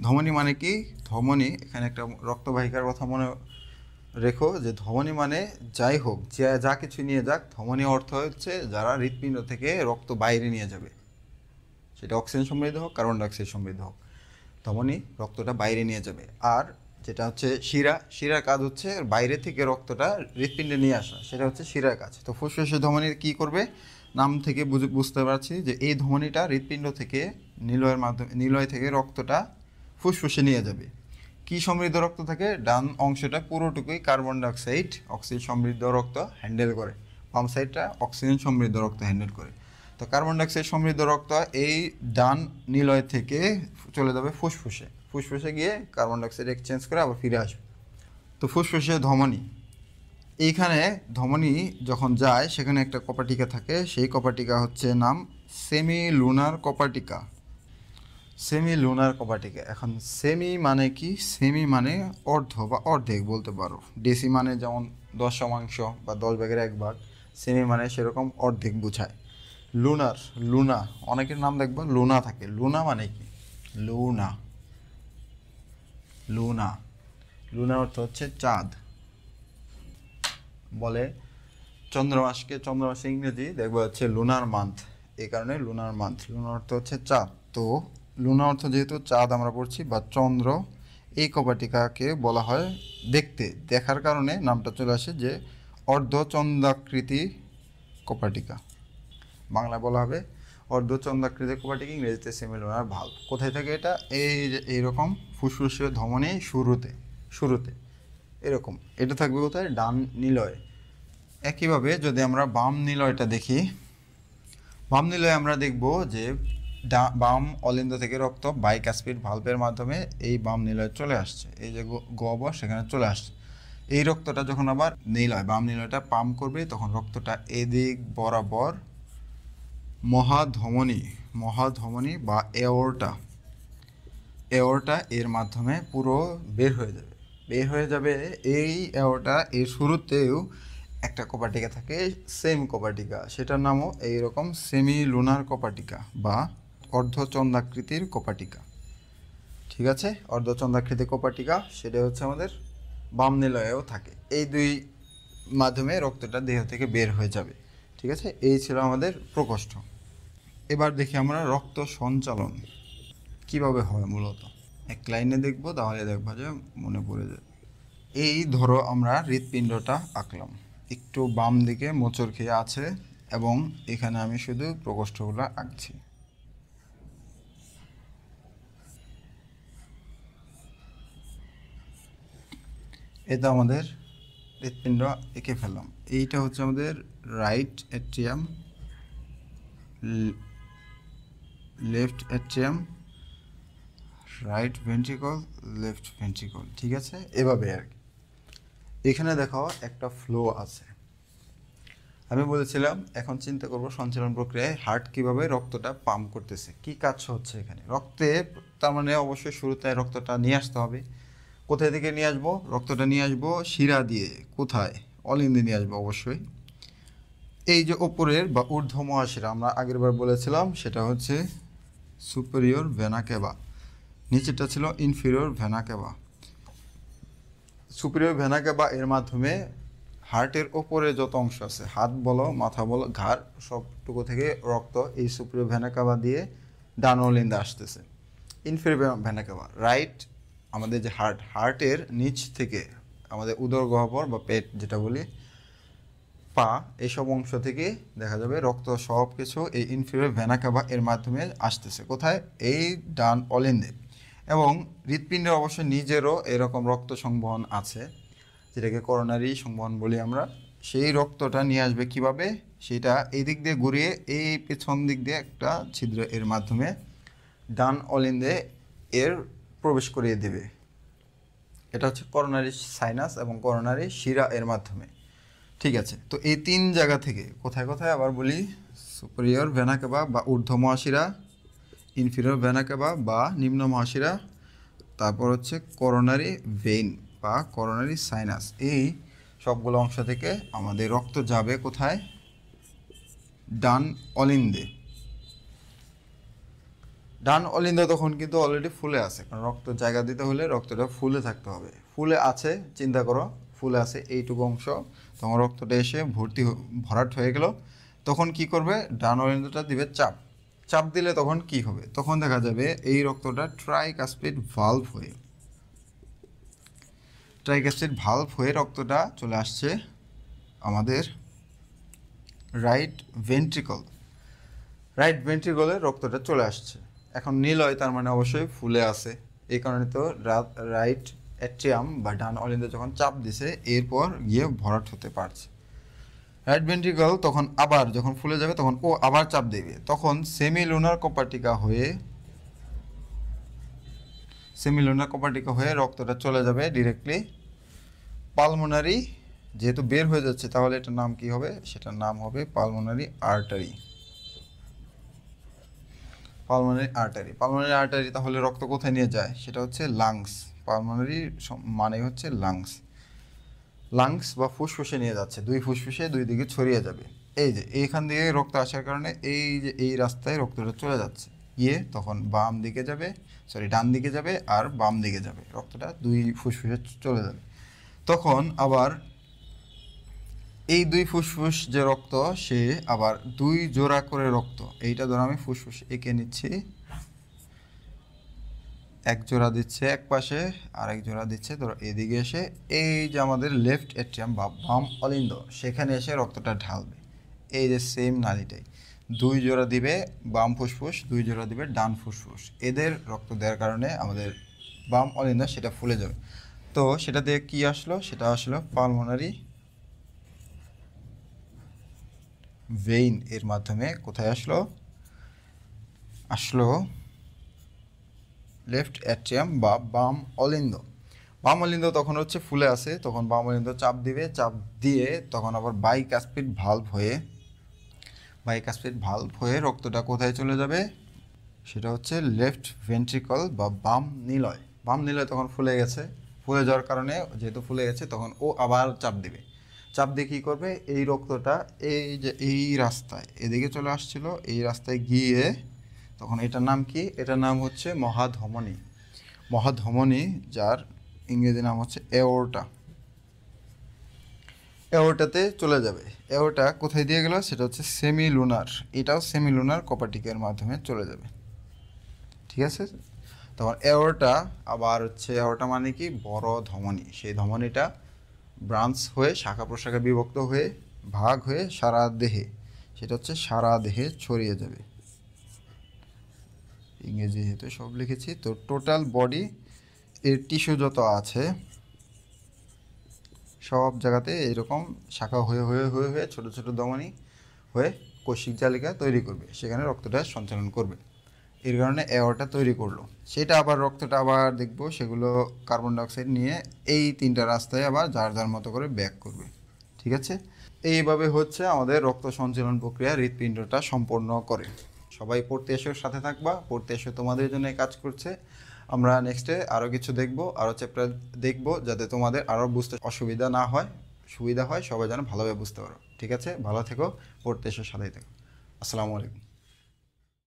ধমনী মানে কি? ধমনী, এখানে একটা রক্তবাহিকার কথা মনে রেখো যে ধমনী মানে যাই হোক, যা কিছু নিয়ে যাক, ধমনী অর্থ হচ্ছে যারা হৃৎপিণ্ড থেকে রক্ত বাইরে নিয়ে যাবে, সেটা অক্সিজেন সমৃদ্ধ হোক, কার্বন ডাইঅক্সাইড সমৃদ্ধ হোক, ধমনী রক্তটা বাইরে নিয়ে যাবে। আর যেটা হচ্ছে শিরার কাজ হচ্ছে বাইরে থেকে রক্তটা হৃৎপিণ্ডে নিয়ে আসা, সেটা হচ্ছে শিরার কাজ। তো ফুসফুসের ধমনী কী করবে? নাম থেকে বুঝতে পারছি যে এই ধমনীটা হৃৎপিণ্ড থেকে নিলয় থেকে রক্তটা ফুসফুসে নিয়ে যাবে। কি সমৃদ্ধ রক্ত থাকে? ডান অংশটা পুরোটুকুই কার্বন ডাইঅক্সাইড অক্সিজেন সমৃদ্ধ রক্ত হ্যান্ডেল করে, বাম সাইডটা অক্সিজেন সমৃদ্ধ রক্ত হ্যান্ডেল করে। তো কার্বন ডাইঅক্সাইড সমৃদ্ধ রক্ত এই ডান নিলয় থেকে চলে যাবে ফুসফুসে গিয়ে কার্বন ডাইঅক্সাইড এক্সচেঞ্জ করে আবার ফিরে আসবে। তো ফুসফুসে ধমনী, এইখানে ধমনী যখন যায় সেখানে একটা কপার্টিকা থাকে, সেই কপার্টিকা হচ্ছে নাম সেমি লুনার কপার্টিকা। এখন সেমি মানে কি? সেমি মানে অর্ধ বা অর্ধেক বলতে পারো। ডেসি মানে যেমন 10 বা 10 ভাগের 1 ভাগ, সেমি মানে সেরকম অর্ধেক বোঝায়। লুনা অনেকের নাম দেখবা লুনা থাকে। লুনা মানে কি? লুনা অর্থ হচ্ছে চাঁদ। বলে চন্দ্রমাসে ইংরেজি দেখবো হচ্ছে লুনার মান্থ, এই কারণে লুনার মান্থ। লুনার অর্থ হচ্ছে চাঁদ। তো লুনা অর্থ যেহেতু চাঁদ আমরা পড়ছি বা চন্দ্র, এই কপার্টিকাকে বলা হয় দেখার কারণে নামটা চলে আসে যে অর্ধচন্দ্রাকৃতি কপার্টিকা। বাংলায় বলা হবে অর্ধচন্দ্রাকৃতি কপার্টিকা, ইংরেজিতে সেমিলুনার ভালভ। কোথায় থাকে এটা? এইরকম ফুসফুসীয় ধমনী শুরুতে এরকম এটা থাকবে কোথায়? ডান নিলয়ে। একইভাবে যদি আমরা বাম নিলয়টা দেখি, বাম নিলয়ে আমরা দেখব যে বাম অলিন্দ থেকে রক্ত বাইকাসপিড ভালভের মাধ্যমে এই বাম নিলয়ে চলে আসছে, এই যে গহ্বর সেখানে চলে আসছে। এই রক্তটা যখন আবার নিলয় বাম নিলয়টা পাম্প করবে, তখন রক্তটা এদিক বরাবর মহাধমনী বা এওরটা এর মাধ্যমে পুরো বের হয়ে যাবে। এই এওরটা এর শুরুতেও একটা কোপাটিকা থাকে, সেম কোপাটিকা, সেটার নামও এইরকম সেমি লুনার কোপাটিকা বা অর্ধচন্দ্রাকৃতির কোপাটিকা। ঠিক আছে, অর্ধচন্দ্রাকৃতির কোপাটিকা সেটা হচ্ছে আমাদের বাম নিলয়েও থাকে। এই দুই মাধ্যমে রক্তটা দেহ থেকে বের হয়ে যাবে। ঠিক আছে, এই ছিল আমাদের প্রকোষ্ঠ। এবার দেখি আমরা রক্ত সঞ্চালন কিভাবে হয় মূলত। এক লাইনে দেখবো, তাহলে দেখবো যে মনে পড়ে যায়। এই ধরো আমরা হৃৎপিণ্ডটা আঁকলাম, একটু বাম দিকে মোচড় খেয়ে আছে এবং এখানে আমি শুধু প্রকোষ্ঠগুলো আঁকছি। এটা আমাদের হৃৎপিণ্ড এঁকে ফেললাম। এইটা হচ্ছে আমাদের right atrium, left atrium, right ventricle, left ventricle. ঠিক আছে, এভাবে আর কি। এখানে দেখো একটা ফ্লো আছে। আমি বলেছিলাম এখন চিন্তা করব সঞ্চালন প্রক্রিয়ায় হার্ট কিভাবে রক্তটা পাম্প করতেছে, কি কাজ হচ্ছে এখানে রক্তে। তার মানে অবশ্যই শুরুতে রক্তটা নিয়ে আসতে হবে। কোথায় থেকে নিয়ে আসবো? রক্তটা নিয়ে আসবো শিরা দিয়ে। কোথায়? অলিন্দে নিয়ে আসবো অবশ্যই। এই যে ওপরের বা ঊর্ধ্ব মহাশিরা আমরা আগের বার বলেছিলাম, সেটা হচ্ছে সুপেরিয়র ভেনা ক্যাভা, নিচেরটা ছিল ইনফিরিয়র ভেনা ক্যাভা। সুপেরিয়র ভেনা ক্যাভা এর মাধ্যমে হার্টের ওপরে যত অংশ আছে, হাত বলো, মাথা বলো, ঘাড়, সবটুকু থেকে রক্ত এই সুপেরিয়র ভেনা ক্যাভা দিয়ে ডান অলিন্দে আসতেছে। ইনফেরিয়র ভেনা ক্যাভা রাইট, আমাদের যে হার্টের নিচ থেকে আমাদের উদর গহ্বর বা পেট যেটা বলি, পা, এইসব অংশ থেকে দেখা যাবে রক্ত সব কিছু এই ইনফেরিয়র ভেনা ক্যাভা এর মাধ্যমে আসতেছে। কোথায়? এই ডান অলিন্দে। এবং হৃৎপিণ্ডের অবশ্য নিজেরও এরকম রক্ত সংবহন আছে, যেটাকে করোনারি সংবহন বলি আমরা। সেই রক্তটা নিয়ে আসবে কিভাবে? সেটা এই দিক দিয়ে ঘুরিয়ে এই পেছন দিক দিয়ে একটা ছিদ্র এর মাধ্যমে ডান অলিন্দে এর প্রবেশ করিয়ে দেবে। এটা হচ্ছে করোনারি সাইনাস এবং করোনারি শিরা এর মাধ্যমে। ঠিক আছে, তো এই তিন জায়গা থেকে কোথায় কোথায় আবার বলি, সুপেরিয়র ভেনা ক্যাভা বা ঊর্ধ্ব মহাশিরা, ইনফিরিয়র ভেনা ক্যাভা বা নিম্ন মহাশিরা, তারপর হচ্ছে করোনারি ভেইন বা করোনারি সাইনাস। এই সবগুলো অংশ থেকে আমাদের রক্ত যাবে কোথায়? ডান অলিন্দে। ডান অলিন্দ তখন কিন্তু অলরেডি ফুলে আছে, কারণ রক্ত জায়গা দিতে হলে রক্তটা ফুলে থাকতে হবে। ফুলে আছে, চিন্তা করো, ফুলে আছে এইটুকু অংশ, তখন রক্তটা এসে ভরাট হয়ে গেল। তখন কি করবে? ডান অলিন্দটা দিবে চাপ দিলে তখন কি হবে? তখন দেখা যাবে এই রক্তটা ট্রাইকাসপিড ভালভ হয়ে রক্তটা চলে আসছে আমাদের রাইট ভেন্ট্রিকলে রক্তটা চলে আসছে। এখন নিলয়, তার মানে অবশ্যই ফুলে আছে, এই কারণে তো রাইট অ্যাট্রিয়াম বা ডান অলিন্দে যখন চাপ দিছে এরপর গিয়ে ভরাট হতে পারছে। রাইট ভেন্ট্রিকল তখন আবার যখন ফুলে যাবে তখন ও আবার চাপ দেবে, তখন সেমিলুনার কোপার্টিকা হয়ে রক্তটা চলে যাবে ডিরেক্টলি পালমোনারি। যেহেতু বের হয়ে যাচ্ছে তাহলে এটার নাম কি হবে? সেটার নাম হবে পালমোনারি আর্টারি। পালমোনারি আর্টারি তাহলে রক্ত কোথায় নিয়ে যায়? সেটা হচ্ছে লাংস। পালমোনারি মানে হচ্ছে লাংস বা ফুসফুসে নিয়ে যাচ্ছে, দুই ফুসফুসে দুই দিকে ছড়িয়ে যাবে। এই যে এইখান দিয়ে রক্ত আসার কারণে এই যে এই রাস্তায় রক্তটা চলে যাচ্ছে, গিয়ে তখন ডান দিকে যাবে আর বাম দিকে যাবে, রক্তটা দুই ফুসফুসে চলে যাবে। তখন আবার এই দুই ফুসফুস যে রক্ত, সে আবার দুই জোড়া করে রক্ত, এইটা ধরো আমি ফুসফুস এঁকে নিচ্ছি, এক জোড়া দিচ্ছে এক পাশে আর এক জোড়া দিচ্ছে ধরো এদিকে এসে এই যে আমাদের লেফট অ্যাট্রিয়াম বা বাম অলিন্দ, সেখানে এসে রক্তটা ঢালবে। এই যে সেম নালীটাই দুই জোড়া দিবে বাম ফুসফুস, দুই জোড়া দিবে ডান ফুসফুস, এদের রক্ত দেওয়ার কারণে আমাদের বাম অলিন্দ সেটা ফুলে যাবে। তো সেটা দিয়ে কি আসলো? সেটা আসলো পালমোনারি ভেইন এর মাধ্যমে। কোথায় আসলো? আসলো লেফট অ্যাট্রিয়াম বা বাম অলিন্দ। বাম অলিন্দ তখন হচ্ছে ফুলে আছে, তখন বাম অলিন্দ চাপ দিবে, চাপ দিয়ে তখন আবার বাইকাসপিড ভালভ হয়ে রক্তটা কোথায় চলে যাবে, সেটা হচ্ছে লেফট ভেন্ট্রিকল বা বাম নিলয়। বাম নিলয় তখন ফুলে গেছে, ফুলে যাওয়ার কারণে যেহেতু ফুলে গেছে তখন ও আবার চাপ দিবে, চাপ দিয়ে কী করবে, এই রক্তটা এই যে এই রাস্তায় এদিকে চলে আসছিল, এই রাস্তায় গিয়ে তখন এটার নাম কি, এটার নাম হচ্ছে মহাধমনী। মহাধমনী, যার ইংরেজি নাম হচ্ছে এওর্টা। এওর্টাতে চলে যাবে। এওর্টা কোথায় দিয়ে গেল, সেটা হচ্ছে সেমিলুনার, এটাও সেমিলুনার কপাটিকের মাধ্যমে চলে যাবে। ঠিক আছে, তখন এওর্টা আবার হচ্ছে, এওর্টা মানে কি বড় ধমনী, সেই ধমনীটা ব্রাঞ্চ হয়ে শাখা প্রশাখা বিভক্ত হয়ে ভাগ হয়ে সারা দেহে, সেটা হচ্ছে সারা দেহে ছড়িয়ে যাবে। ইংরেজি যেহেতু সব লিখেছি, তো টোটাল বডি এর টিস্যু যত আছে সব জায়গাতে এরকম শাখা হয়ে হয়ে হয়ে হয়ে ছোটো ছোটো ধমনী হয়ে কৌশিক জালিকা তৈরি করবে, সেখানে রক্তটা সঞ্চালন করবে। এর কারণে এওর্টা তৈরি করলো, সেটা আবার রক্তটা আবার দেখবো সেগুলো কার্বন ডাইঅক্সাইড নিয়ে এই তিনটা রাস্তায় আবার যার যার মতো করে ব্যাক করবে। ঠিক আছে, এইভাবে হচ্ছে আমাদের রক্ত সঞ্চালন প্রক্রিয়া হৃৎপিণ্ডটা সম্পন্ন করে। সবাই পড়তে এসে সাথে থাকবা, পড়তে এসে তোমাদের জন্য কাজ করছে। আমরা নেক্সটে আরও কিছু দেখবো, আরও চ্যাপ্টার দেখবো, যাতে তোমাদের আরও বুঝতে অসুবিধা না হয়, সুবিধা হয়, সবাই যেন ভালোভাবে বুঝতে পারো। ঠিক আছে, ভালো থেকো, পড়তে এসে সাথেই থেকো। আসসালামু আলাইকুম।